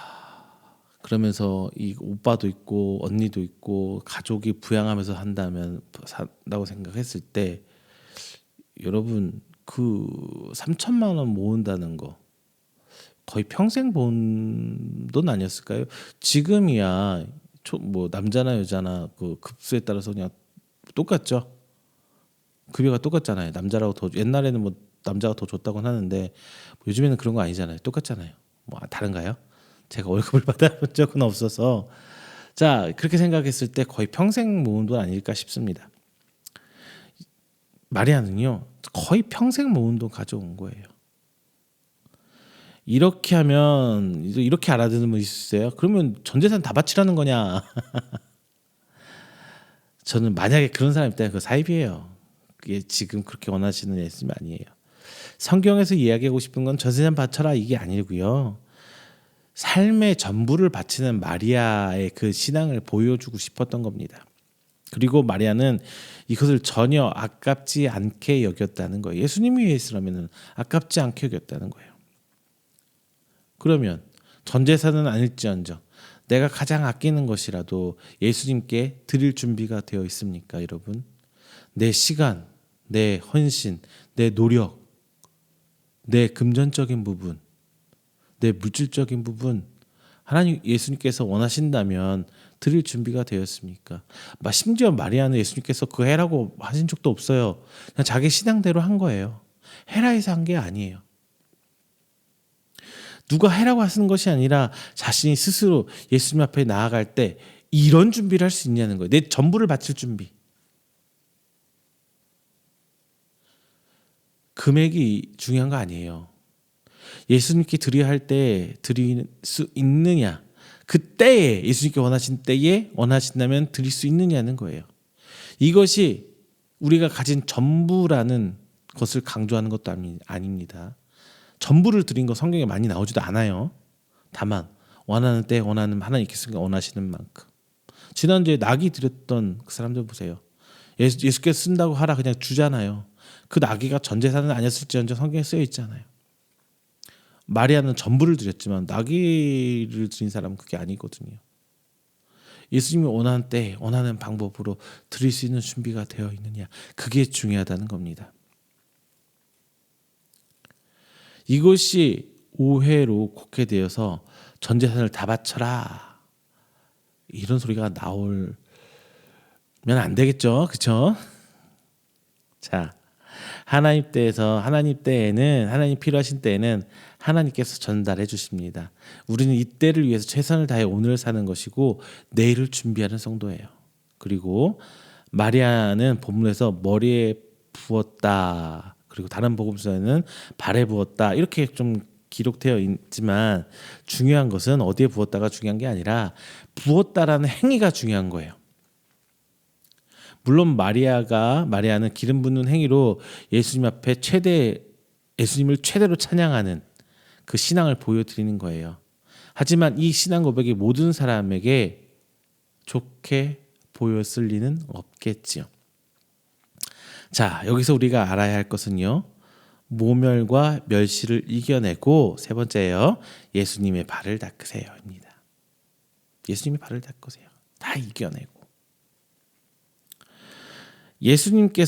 Speaker 1: 그러면서 이 오빠도 있고 언니도 있고 가족이 부양하면서 산다고 생각했을 때 여러분 그 3천만 원 모은다는 거 거의 평생 번 돈 아니었을까요? 지금이야 뭐 남자나 여자나 그 급수에 따라서 그냥 똑같죠. 급여가 똑같잖아요. 남자라고 더 옛날에는 뭐 남자가 더 줬다고는 하는데 뭐 요즘에는 그런 거 아니잖아요. 똑같잖아요. 뭐 다른가요? 제가 월급을 받아본 적은 없어서. 자, 그렇게 생각했을 때 거의 평생 모은 돈 아닐까 싶습니다. 마리아는요 거의 평생 모은 돈 가져온 거예요. 이렇게 하면 이렇게 알아듣는 분 있으세요? 그러면 전 재산 다 바치라는 거냐? 저는 만약에 그런 사람 있다면 그 사입이에요. 그게 지금 그렇게 원하시는 예수님 아니에요. 성경에서 이야기하고 싶은 건 전 재산 바쳐라 이게 아니고요. 삶의 전부를 바치는 마리아의 그 신앙을 보여주고 싶었던 겁니다. 그리고 마리아는 이것을 전혀 아깝지 않게 여겼다는 거예요. 예수님이 위해서라면 아깝지 않게 여겼다는 거예요. 그러면 전 재산은 아닐지언정 내가 가장 아끼는 것이라도 예수님께 드릴 준비가 되어 있습니까, 여러분? 내 시간, 내 헌신, 내 노력, 내 금전적인 부분, 내 물질적인 부분 하나님 예수님께서 원하신다면 드릴 준비가 되었습니까? 심지어 마리아는 예수님께서 그거 해라고 하신 적도 없어요. 그냥 자기 신앙대로 한 거예요. 해라 해서 한 게 아니에요. 누가 해라고 하시는 것이 아니라 자신이 스스로 예수님 앞에 나아갈 때 이런 준비를 할 수 있냐는 거예요. 내 전부를 바칠 준비. 금액이 중요한 거 아니에요. 예수님께 드려야 할 때 드릴 수 있느냐, 그때에 예수님께 원하신 때에 원하신다면 드릴 수 있느냐는 거예요. 이것이 우리가 가진 전부라는 것을 강조하는 것도 아닙니다. 전부를 드린 거 성경에 많이 나오지도 않아요. 다만 원하는 때 원하는 하나님께서 원하시는 만큼. 지난주에 낙이 드렸던 그 사람들 보세요. 예수께서 쓴다고 하라 그냥 주잖아요. 그 나귀가 전 제사는 아니었을지언정 성경에 쓰여 있잖아요. 마리아는 전부를 드렸지만 나귀를 드린 사람은 그게 아니거든요. 예수님이 원하는 때 원하는 방법으로 드릴 수 있는 준비가 되어 있느냐, 그게 중요하다는 겁니다. 이것이 오해로 곡해되어서 전 재산을 다 바쳐라 이런 소리가 나오면 안 되겠죠, 그렇죠? 자, 하나님 때에는 하나님 필요하신 때에는 하나님께서 전달해 주십니다. 우리는 이때를 위해서 최선을 다해 오늘을 사는 것이고 내일을 준비하는 성도예요. 그리고 마리아는 본문에서 머리에 부었다, 그리고 다른 복음서에는 발에 부었다, 이렇게 좀 기록되어 있지만 중요한 것은 어디에 부었다가 중요한 게 아니라 부었다라는 행위가 중요한 거예요. 물론 마리아는 기름 붓는 행위로 예수님 앞에 예수님을 최대로 찬양하는 그 신앙을 보여드리는 거예요. 하지만 이 신앙 고백이 모든 사람에게 좋게 보였을 리는 없겠지요. 자, 여기서 우리가 알아야 할 것은요, 모멸과 멸시를 이겨내고, 세 번째예요, 예수님의 발을 닦으세요입니다. 예수님의 발을 닦으세요. 다 이겨내고. 예수님께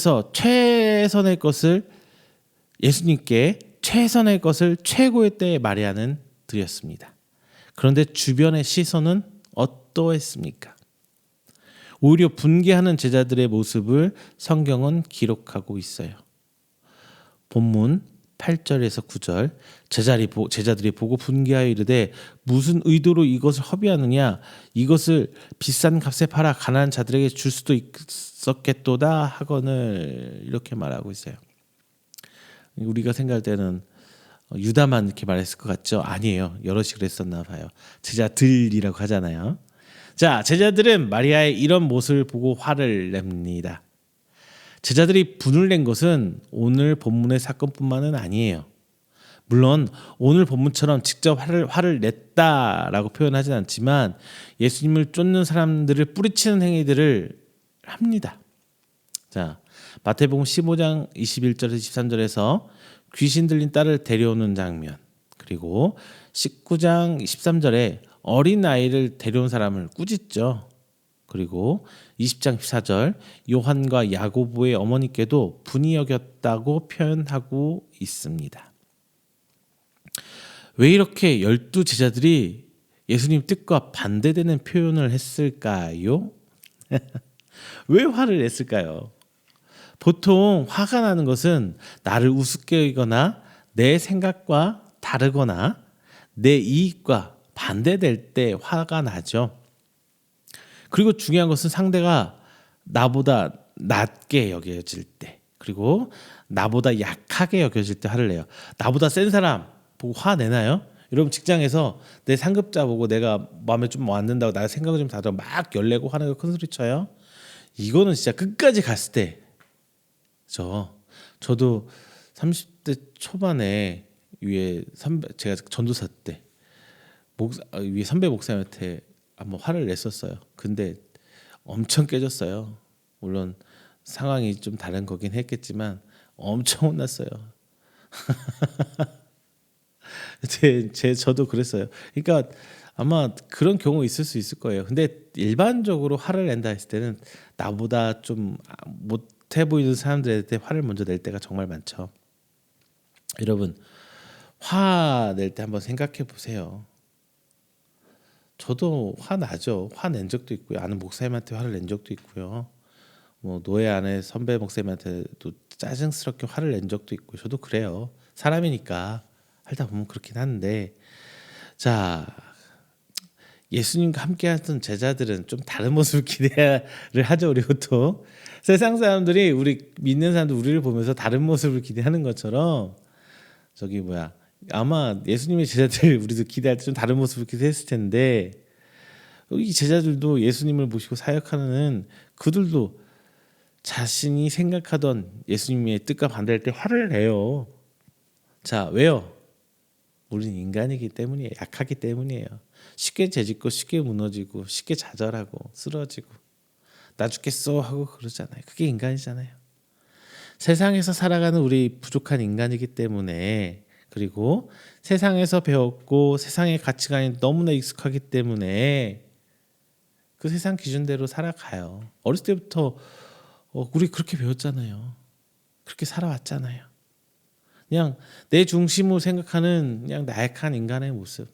Speaker 1: 최선의 것을 최고의 때에 마리아는 드렸습니다. 그런데 주변의 시선은 어떠했습니까? 오히려 분개하는 제자들의 모습을 성경은 기록하고 있어요. 본문 8절에서 9절, 제자들이 보고 분개하여 이르되 무슨 의도로 이것을 허비하느냐, 이것을 비싼 값에 팔아 가난한 자들에게 줄 수도 있었겠도다 하거늘, 이렇게 말하고 있어요. 우리가 생각할 때는 유다만 이렇게 말했을 것 같죠? 아니에요. 여럿이 그랬었나 봐요. 제자들이라고 하잖아요. 자, 제자들은 마리아의 이런 모습을 보고 화를 냅니다. 제자들이 분을 낸 것은 오늘 본문의 사건뿐만은 아니에요. 물론 오늘 본문처럼 직접 화를 냈다라고 표현하진 않지만 예수님을 쫓는 사람들을 뿌리치는 행위들을 합니다. 자, 마태복음 15장 21절에서 23절에서 귀신 들린 딸을 데려오는 장면, 그리고 19장 13절에 어린 아이를 데려온 사람을 꾸짖죠. 그리고 20장 14절 요한과 야고보의 어머니께도 분이 여겼다고 표현하고 있습니다. 왜 이렇게 12 제자들이 예수님 뜻과 반대되는 표현을 했을까요? 왜 화를 냈을까요? 보통 화가 나는 것은 나를 우습게 여기거나 내 생각과 다르거나 내 이익과 반대될 때 화가 나죠. 그리고 중요한 것은 상대가 나보다 낮게 여겨질 때, 그리고 나보다 약하게 여겨질 때 화를 내요. 나보다 센 사람 보고 화 내나요? 여러분, 직장에서 내 상급자 보고 내가 마음에 좀 안 든다고 나 생각을 좀 다져 막 열내고 화내고 큰 소리 쳐요. 이거는 진짜 끝까지 갔을 때, 저도 30대 초반에 위에 제가 전도사 때 위에 선배 목사님한테 한번 화를 냈었어요. 근데 엄청 깨졌어요. 물론 상황이 좀 다른 거긴 했겠지만 엄청 혼났어요. 저도 그랬어요. 그러니까 아마 그런 경우 있을 수 있을 거예요. 근데 일반적으로 화를 낸다 했을 때는 나보다 좀 못해 보이는 사람들한테 화를 먼저 낼 때가 정말 많죠. 여러분, 화 낼 때 한번 생각해 보세요. 저도 화 나죠. 화 낸 적도 있고요. 아는 목사님한테 화를 낸 적도 있고요. 뭐 노예 안에 선배 목사님한테도 짜증스럽게 화를 낸 적도 있고, 저도 그래요. 사람이니까 하다 보면 그렇긴 한데, 자, 예수님과 함께하던 제자들은 좀 다른 모습을 기대를 하죠. 우리 보통 세상 사람들이, 우리 믿는 사람들 우리를 보면서 다른 모습을 기대하는 것처럼 아마 예수님의 제자들 우리도 기대할 때 좀 다른 모습을 기대했을 텐데, 이 제자들도 예수님을 모시고 사역하는 그들도 자신이 생각하던 예수님의 뜻과 반대할 때 화를 내요. 자, 왜요? 우리는 인간이기 때문이에요. 약하기 때문이에요. 쉽게 재짓고 쉽게 무너지고 쉽게 좌절하고 쓰러지고 나 죽겠어 하고 그러잖아요. 그게 인간이잖아요. 세상에서 살아가는 우리 부족한 인간이기 때문에, 그리고 세상에서 배웠고 세상의 가치관이 너무나 익숙하기 때문에 그 세상 기준대로 살아가요. 어렸을 때부터 우리 그렇게 배웠잖아요. 그렇게 살아왔잖아요. 그냥 내 중심으로 생각하는 그냥 나약한 인간의 모습,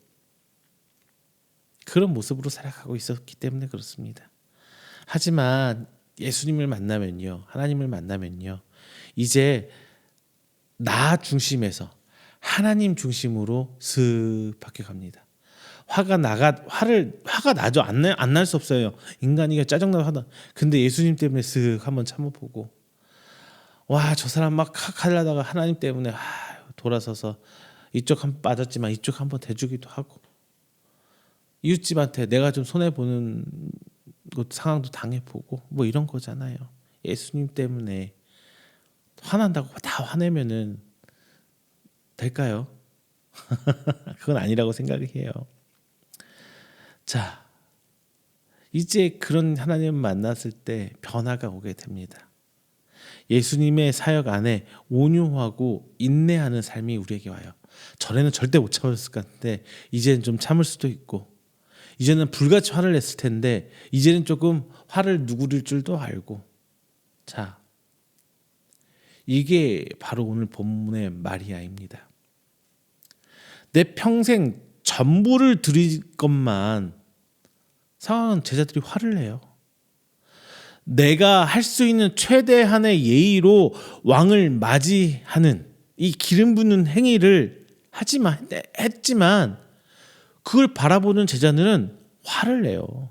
Speaker 1: 그런 모습으로 살아가고 있었기 때문에 그렇습니다. 하지만 예수님을 만나면요, 하나님을 만나면요, 이제 나 중심에서 하나님 중심으로 슥 바뀌어갑니다. 화가 나죠. 안 날 수 없어요. 인간이가 짜증나고 하다. 근데 예수님 때문에 슥 한번 참아보고, 와, 저 사람 막 하려다가 하나님 때문에 돌아서서 이쪽 한번 빠졌지만 이쪽 한번 대주기도 하고, 이웃집한테 내가 좀 손해 보는 상황도 당해보고, 뭐 이런 거잖아요. 예수님 때문에 화난다고 다 화내면은 될까요? 그건 아니라고 생각해요. 자, 이제 그런 하나님을 만났을 때 변화가 오게 됩니다. 예수님의 사역 안에 온유하고 인내하는 삶이 우리에게 와요. 전에는 절대 못 참았을 것 같은데 이제는 좀 참을 수도 있고, 이제는 불같이 화를 냈을 텐데 이제는 조금 화를 누구릴 줄도 알고. 자, 이게 바로 오늘 본문의 마리아입니다. 내 평생 전부를 드릴 것만 상황은 제자들이 화를 내요. 내가 할 수 있는 최대한의 예의로 왕을 맞이하는 이 기름 붓는 행위를 했지만 그걸 바라보는 제자들은 화를 내요.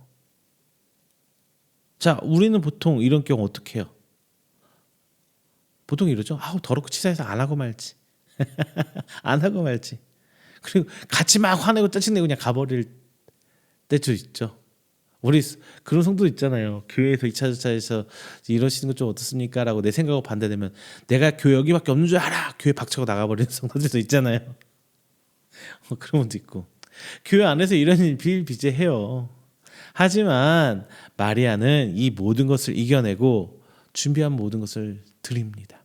Speaker 1: 자, 우리는 보통 이런 경우 어떻게 해요? 보통 이러죠. 더럽고 치사해서 안 하고 말지. 안 하고 말지. 그리고 같이 막 화내고 짜증내고 그냥 가버릴 때도 있죠. 우리 그런 성도 있잖아요. 교회에서 2차 주차에서 이러시는 거 좀 어떻습니까? 라고 내 생각하고 반대되면 내가 교회 여기밖에 없는 줄 알아! 교회 박차고 나가버리는 성도들도 있잖아요. 그런 분도 있고. 교회 안에서 이런 일 비일비재해요. 하지만 마리아는 이 모든 것을 이겨내고 준비한 모든 것을 드립니다.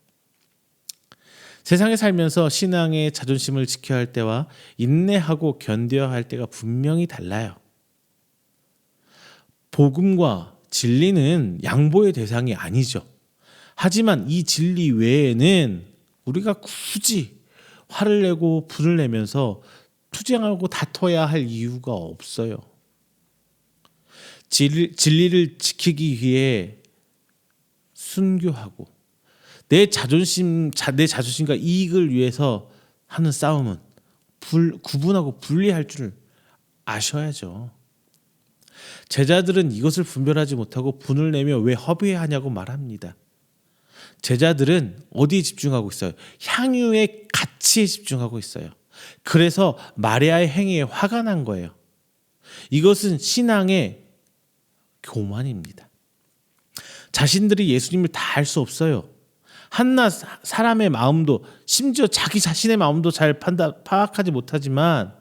Speaker 1: 세상에 살면서 신앙의 자존심을 지켜야 할 때와 인내하고 견뎌야 할 때가 분명히 달라요. 복음과 진리는 양보의 대상이 아니죠. 하지만 이 진리 외에는 우리가 굳이 화를 내고 분을 내면서 투쟁하고 다퉈야 할 이유가 없어요. 진리를 지키기 위해 순교하고 내 자존심과 이익을 위해서 하는 싸움은 구분하고 분리할 줄 아셔야죠. 제자들은 이것을 분별하지 못하고 분을 내며 왜 허비하냐고 말합니다. 제자들은 어디에 집중하고 있어요? 향유의 가치에 집중하고 있어요. 그래서 마리아의 행위에 화가 난 거예요. 이것은 신앙의 교만입니다. 자신들이 예수님을 다 알 수 없어요. 한낱 사람의 마음도, 심지어 자기 자신의 마음도 잘 파악하지 못하지만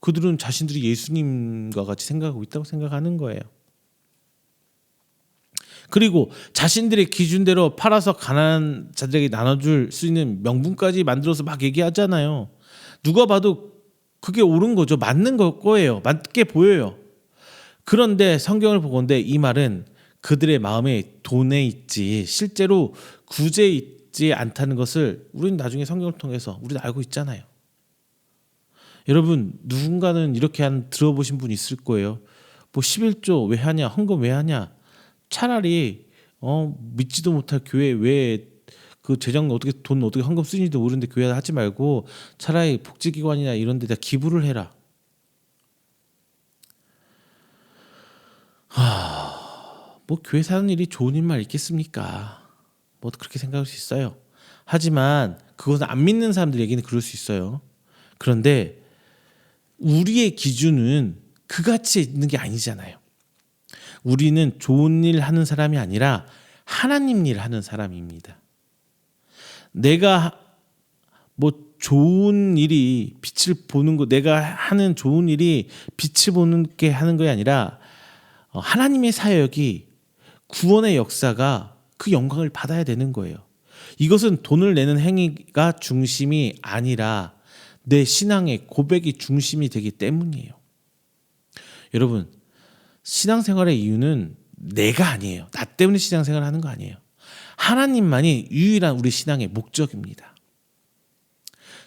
Speaker 1: 그들은 자신들이 예수님과 같이 생각하고 있다고 생각하는 거예요. 그리고 자신들의 기준대로 팔아서 가난한 자들에게 나눠줄 수 있는 명분까지 만들어서 막 얘기하잖아요. 누가 봐도 그게 옳은 거죠. 맞는 거예요. 맞게 보여요. 그런데 성경을 보건대 이 말은 그들의 마음에 돈에 있지 실제로 구제에 있지 않다는 것을 우리는 나중에 성경을 통해서 우리도 알고 있잖아요. 여러분, 누군가는 이렇게 들어보신 분 있을 거예요. 뭐 11조 왜 하냐, 헌금 왜 하냐. 차라리 믿지도 못할 교회 왜 그 재정 돈 어떻게 헌금 쓰는지도 모르는데 교회 하지 말고 차라리 복지기관이나 이런 데다 기부를 해라. 뭐 교회 사는 일이 좋은 일만 있겠습니까? 뭐 그렇게 생각할 수 있어요. 하지만 그것은 안 믿는 사람들에게는 그럴 수 있어요. 그런데 우리의 기준은 그 가치에 있는 게 아니잖아요. 우리는 좋은 일 하는 사람이 아니라 하나님 일 하는 사람입니다. 내가 뭐 좋은 일이 빛을 보는 거, 내가 하는 좋은 일이 빛을 보는 게 하는 게 아니라 하나님의 사역이 구원의 역사가 그 영광을 받아야 되는 거예요. 이것은 돈을 내는 행위가 중심이 아니라 내 신앙의 고백이 중심이 되기 때문이에요. 여러분, 신앙생활의 이유는 내가 아니에요. 나 때문에 신앙생활을 하는 거 아니에요. 하나님만이 유일한 우리 신앙의 목적입니다.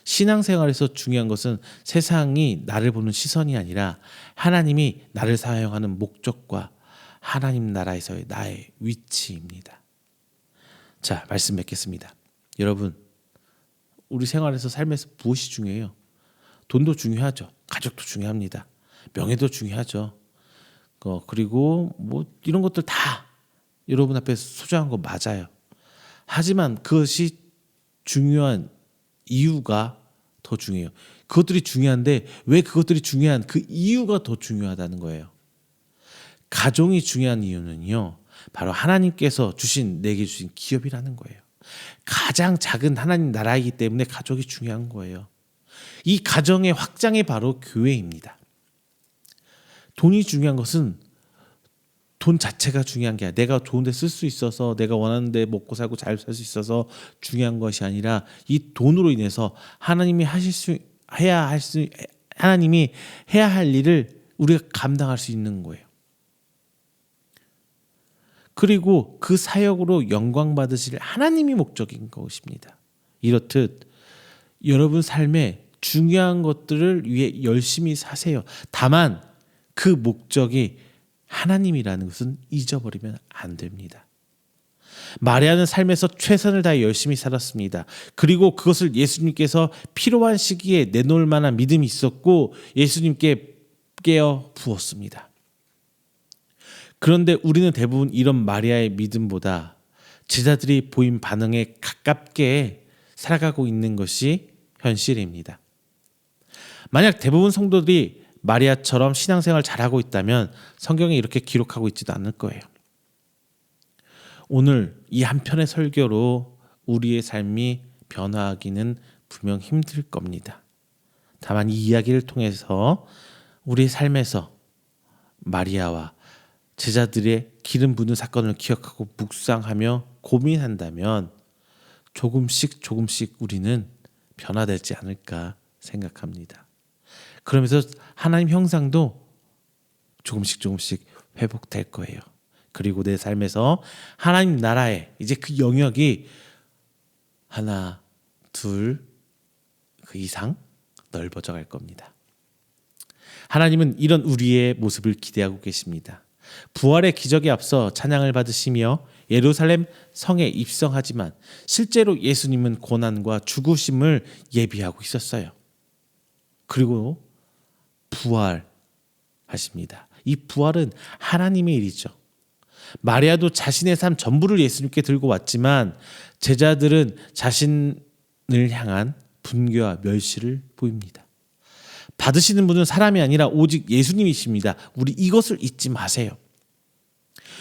Speaker 1: 신앙생활에서 중요한 것은 세상이 나를 보는 시선이 아니라 하나님이 나를 사용하는 목적과 하나님 나라에서의 나의 위치입니다. 자, 말씀 맺겠습니다. 여러분, 우리 생활에서 삶에서 무엇이 중요해요? 돈도 중요하죠. 가족도 중요합니다. 명예도 중요하죠. 그리고 뭐 이런 것들 다 여러분 앞에 소중한 거 맞아요. 하지만 그것이 중요한 이유가 더 중요해요. 그것들이 중요한데 왜 그것들이 중요한 그 이유가 더 중요하다는 거예요. 가정이 중요한 이유는요, 바로 하나님께서 내게 주신 기업이라는 거예요. 가장 작은 하나님 나라이기 때문에 가족이 중요한 거예요. 이 가정의 확장이 바로 교회입니다. 돈이 중요한 것은 돈 자체가 중요한 게 아니라 내가 좋은 데 쓸 수 있어서 내가 원하는 데 먹고 살고 잘 살 수 있어서 중요한 것이 아니라 이 돈으로 인해서 하나님이 하나님이 해야 할 일을 우리가 감당할 수 있는 거예요. 그리고 그 사역으로 영광 받으실 하나님이 목적인 것입니다. 이렇듯 여러분 삶에 중요한 것들을 위해 열심히 사세요. 다만 그 목적이 하나님이라는 것은 잊어버리면 안 됩니다. 마리아는 삶에서 최선을 다해 열심히 살았습니다. 그리고 그것을 예수님께서 필요한 시기에 내놓을 만한 믿음이 있었고 예수님께 깨어 부었습니다. 그런데 우리는 대부분 이런 마리아의 믿음보다 제자들이 보인 반응에 가깝게 살아가고 있는 것이 현실입니다. 만약 대부분 성도들이 마리아처럼 신앙생활 잘하고 있다면 성경에 이렇게 기록하고 있지도 않을 거예요. 오늘 이 한 편의 설교로 우리의 삶이 변화하기는 분명 힘들 겁니다. 다만 이 이야기를 통해서 우리의 삶에서 마리아와 제자들의 기름 부는 사건을 기억하고 묵상하며 고민한다면 조금씩 우리는 변화되지 않을까 생각합니다. 그러면서 하나님 형상도 조금씩 회복될 거예요. 그리고 내 삶에서 하나님 나라에 이제 그 영역이 하나, 둘, 그 이상 넓어져 갈 겁니다. 하나님은 이런 우리의 모습을 기대하고 계십니다. 부활의 기적에 앞서 찬양을 받으시며 예루살렘 성에 입성하지만 실제로 예수님은 고난과 죽으심을 예비하고 있었어요. 그리고 부활하십니다. 이 부활은 하나님의 일이죠. 마리아도 자신의 삶 전부를 예수님께 들고 왔지만 제자들은 자신을 향한 분개와 멸시를 보입니다. 받으시는 분은 사람이 아니라 오직 예수님이십니다. 우리 이것을 잊지 마세요.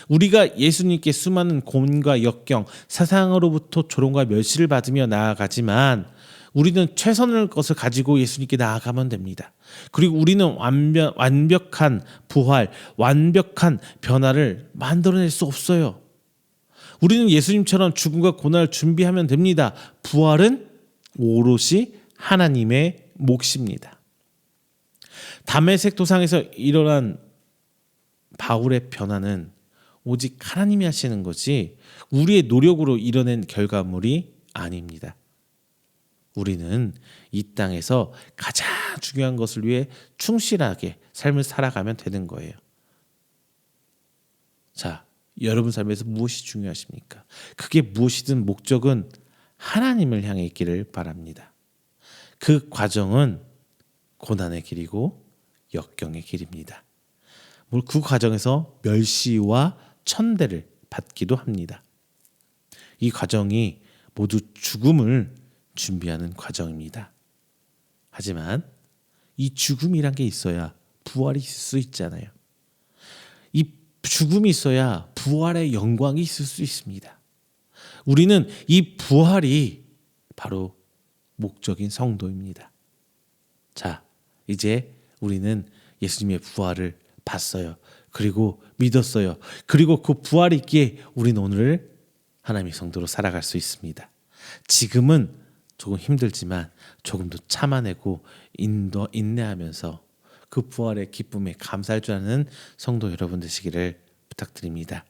Speaker 1: 우리가 예수님께 수많은 고문과 역경, 사상으로부터 조롱과 멸시를 받으며 나아가지만 우리는 최선의 것을 가지고 예수님께 나아가면 됩니다. 그리고 우리는 완벽한 부활, 완벽한 변화를 만들어낼 수 없어요. 우리는 예수님처럼 죽음과 고난을 준비하면 됩니다. 부활은 오롯이 하나님의 몫입니다. 다메섹 도상에서 일어난 바울의 변화는 오직 하나님이 하시는 거지 우리의 노력으로 이뤄낸 결과물이 아닙니다. 우리는 이 땅에서 가장 중요한 것을 위해 충실하게 삶을 살아가면 되는 거예요. 자, 여러분 삶에서 무엇이 중요하십니까? 그게 무엇이든 목적은 하나님을 향해 있기를 바랍니다. 그 과정은 고난의 길이고 역경의 길입니다. 그 과정에서 멸시와 천대를 받기도 합니다. 이 과정이 모두 죽음을 준비하는 과정입니다. 하지만 이 죽음이란 게 있어야 부활이 있을 수 있잖아요. 이 죽음이 있어야 부활의 영광이 있을 수 있습니다. 우리는 이 부활이 바로 목적인 성도입니다. 자, 이제 우리는 예수님의 부활을 봤어요. 그리고 믿었어요. 그리고 그 부활이 있기에 우리는 오늘 하나님의 성도로 살아갈 수 있습니다. 지금은 조금 힘들지만 조금 더 참아내고 인내하면서 그 부활의 기쁨에 감사할 줄 아는 성도 여러분 되시기를 부탁드립니다.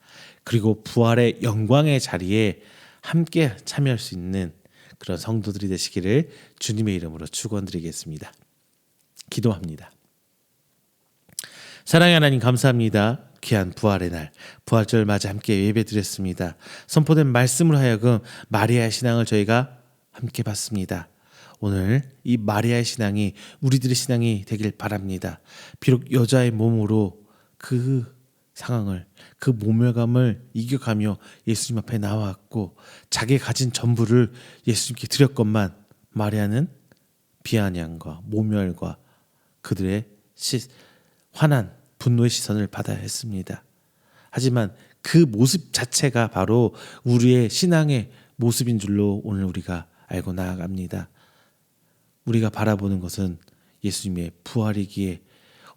Speaker 1: 그리고 부활의 영광의 자리에 함께 참여할 수 있는 그런 성도들이 되시기를 주님의 이름으로 축원드리겠습니다. 기도합니다. 사랑의 하나님 감사합니다. 귀한 부활의 날, 부활절 맞아 함께 예배드렸습니다. 선포된 말씀으로 하여금 마리아의 신앙을 저희가 함께 봤습니다. 오늘 이 마리아의 신앙이 우리들의 신앙이 되길 바랍니다. 비록 여자의 몸으로 그 상황을, 그 모멸감을 이겨가며 예수님 앞에 나왔고 자기 가진 전부를 예수님께 드렸건만 마리아는 비아냥과 모멸과 그들의 화난 분노의 시선을 받아야 했습니다. 하지만 그 모습 자체가 바로 우리의 신앙의 모습인 줄로 오늘 우리가 알고 나아갑니다. 우리가 바라보는 것은 예수님의 부활이기에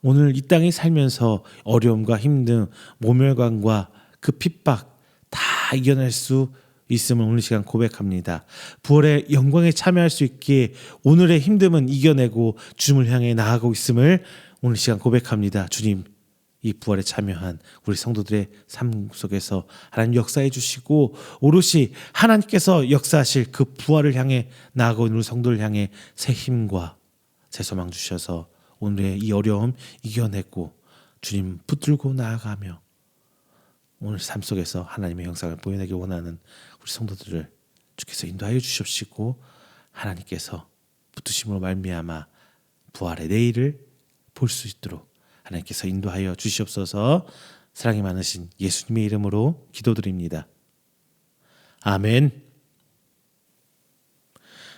Speaker 1: 오늘 이 땅에 살면서 어려움과 힘듦, 모멸감과 그 핍박 다 이겨낼 수 있음을 오늘 시간 고백합니다. 부활의 영광에 참여할 수 있기에 오늘의 힘듦은 이겨내고 주님을 향해 나아가고 있음을 오늘 시간 고백합니다. 주님, 이 부활에 참여한 우리 성도들의 삶 속에서 하나님 역사해 주시고 오롯이 하나님께서 역사하실 그 부활을 향해 나아가고 있는 우리 성도를 향해 새 힘과 새 소망 주셔서 오늘의 이 어려움 이겨내고 주님 붙들고 나아가며 오늘 삶 속에서 하나님의 형상을 보여내기 원하는 우리 성도들을 주께서 인도하여 주십시고 하나님께서 붙으심으로 말미암아 부활의 내일을 볼 수 있도록 하나님께서 인도하여 주시옵소서. 사랑이 많으신 예수님의 이름으로 기도드립니다. 아멘.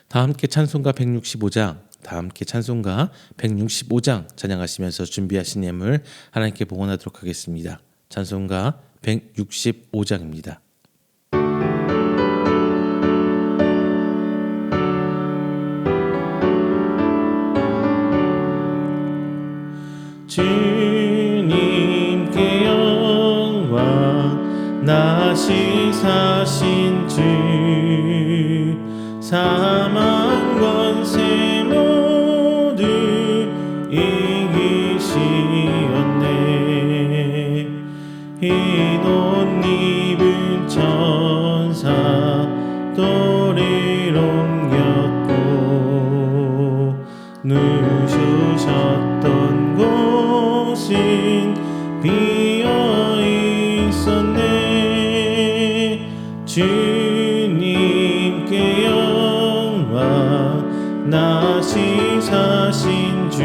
Speaker 1: 다 함께 찬송가 165장, 다 함께 찬송가 165장 찬양하시면서 준비하신 예물 하나님께 봉헌하도록 하겠습니다. 찬송가 165장입니다. 주님께 영광 나시 사신 주 사망 권세 모두 이기시었네. 흰 옷 입은 천사 도리를 옮겼고 누우셨던 곳은 비어 있었네. 주님께 영광 나시 사신 주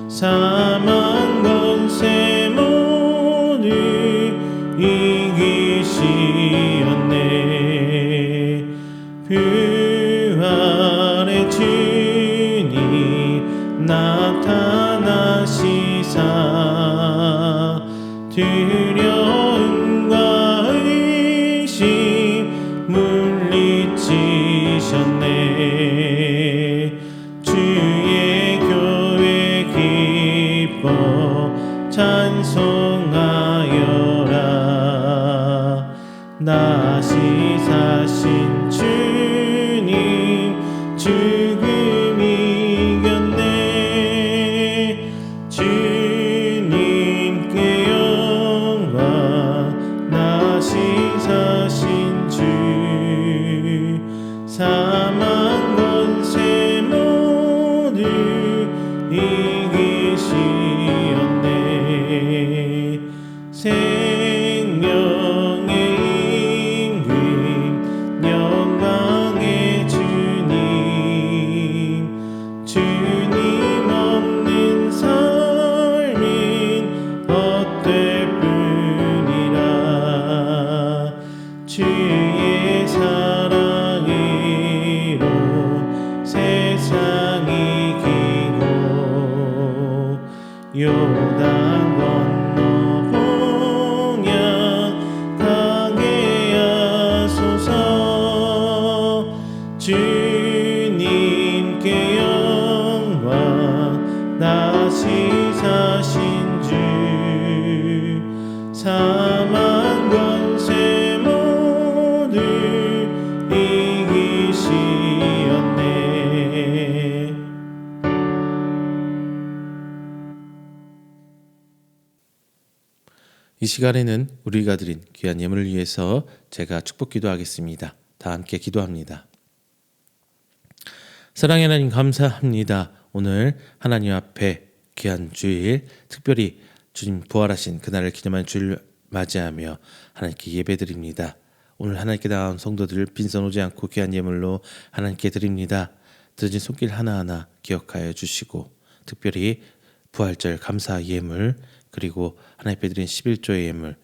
Speaker 1: 사망 권세 모두 이기시었네. 부활의 주님 나타나시사 두려움과 의심 물리치셨네. 주의 교회 기뻐 찬송하여라. 나시 사신 주님 죽음 이겼네. 주님께 영광 나시 사신 주 사망 권세 모두 이기시었네. 생명의 임금 영광의 주님 주님 없는 삶은 헛될 뿐이라. 주의 사랑으로 세상 이기고 요단 건너 봉양 가게 하소서. 주님께 영광 나시 사신 주 이 시간에는 우리가 드린 귀한 예물을 위해서 제가 축복 기도하겠습니다. 다 함께 기도합니다. 사랑의 하나님 감사합니다. 오늘 하나님 앞에 귀한 주일, 특별히 주님 부활하신 그날을 기념한 주일을 맞이하며 하나님께 예배드립니다. 오늘 하나님께 나온 성도들 빈손 오지 않고 귀한 예물로 하나님께 드립니다. 드려진 손길 하나하나 기억하여 주시고, 특별히 부활절 감사 예물, 그리고 하나님께 드린 11조의 예물,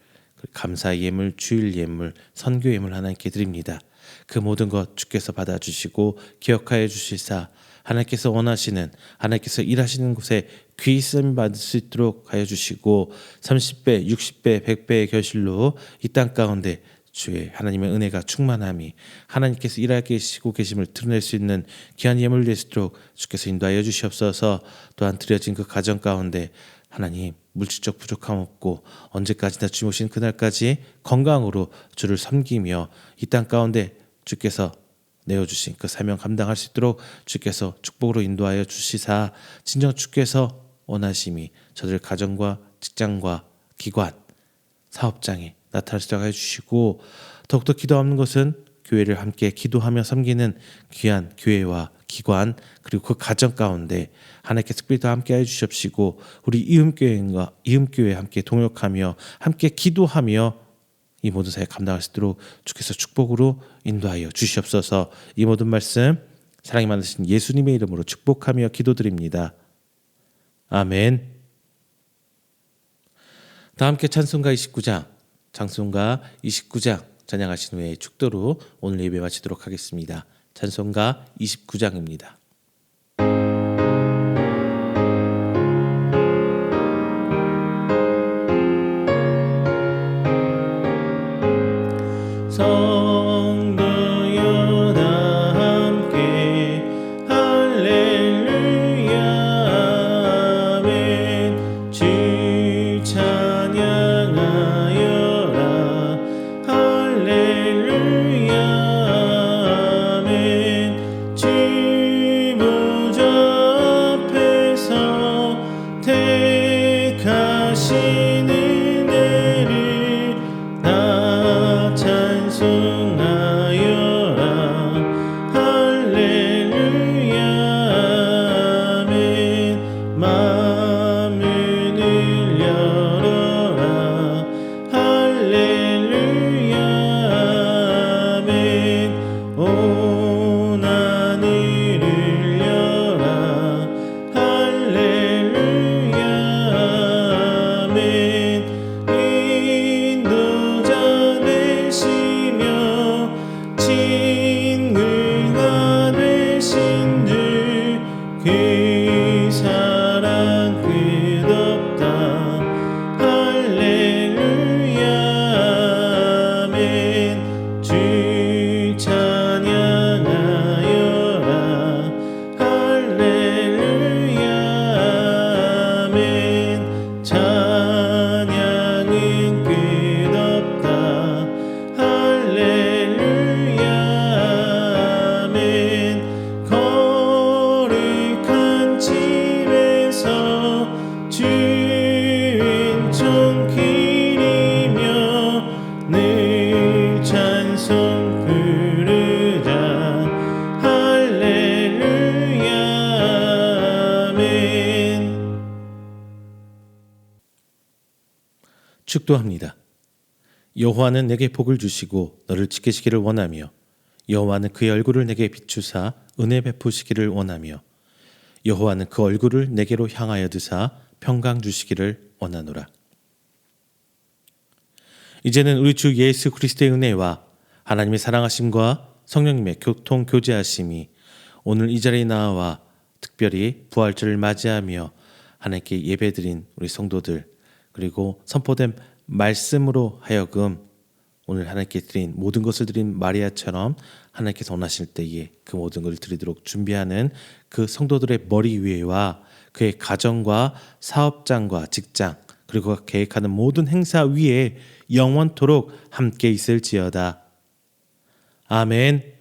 Speaker 1: 감사 예물, 주일 예물, 선교 예물 하나님께 드립니다. 그 모든 것 주께서 받아주시고 기억하여 주시사 하나님께서 원하시는, 하나님께서 일하시는 곳에 귀히 쓰임 받을 수 있도록 하여 주시고, 30배, 60배, 100배의 결실로 이 땅 가운데 주의 하나님의 은혜가 충만함이, 하나님께서 일하고 계심을 드러낼 수 있는 귀한 예물을 될 수 있도록 주께서 인도하여 주시옵소서. 또한 드려진 그 가정 가운데 하나님 물질적 부족함 없고 언제까지나 주님 오신 그날까지 건강으로 주를 섬기며 이 땅 가운데 주께서 내어주신 그 사명 감당할 수 있도록 주께서 축복으로 인도하여 주시사, 진정 주께서 원하심이 저들 가정과 직장과 기관, 사업장에 나타날 수 있도록 해주시고, 더욱더 기도하는 것은 교회를 함께 기도하며 섬기는 귀한 교회와 기관, 그리고 그 가정 가운데 하나님께 특별히 더 함께 해주시옵시고, 우리 이음교회와 함께 동역하며 함께 기도하며 이 모든 사역 감당할 수 있도록 주께서 축복으로 인도하여 주시옵소서. 이 모든 말씀 사랑이 많으신 예수님의 이름으로 축복하며 기도드립니다. 아멘. 다 함께 찬송가 29장, 찬송가 29장 찬양하신 후에 축도로 오늘 예배 마치도록 하겠습니다. 찬송가 29장입니다. 성도여 다 함께 할렐루야 아멘. 주 찬양하여라 할렐루야 아멘. 주 보좌 앞에서 택하신 은혜를 나 찬송하여라 할렐루야 아멘. 마음을 열어라 할렐루야 아멘. 온 하늘을 여라 할렐루야 아멘. 인도자 되시며 친구가 되신 주 그 사랑 끝없다 할렐루야 아멘. 주 찬양하여라 할렐루야 아멘. 찬양은 끝없다 할렐루야 아멘. 거룩한 집에서 주인총 기리며 늘 찬송 부르자 할렐루야 아멘. 축도합니다. 여호와는 내게 복을 주시고 너를 지키시기를 원하며, 여호와는 그의 얼굴을 내게 비추사 은혜 베푸시기를 원하며, 여호와는 그 얼굴을 내게로 향하여 드사 평강 주시기를 원하노라. 이제는 우리 주 예수 그리스도의 은혜와 하나님의 사랑하심과 성령님의 교통 교제하심이 오늘 이 자리에 나와 특별히 부활절을 맞이하며 하나님께 예배드린 우리 성도들, 그리고 선포된 말씀으로 하여금 오늘 하나님께 드린 모든 것을 드린 마리아처럼 하나님께서 원하실 때에 그 모든 것을 드리도록 준비하는 그 성도들의 머리 위에와 그의 가정과 사업장과 직장, 그리고 계획하는 모든 행사 위에 영원토록 함께 있을지어다. 아멘.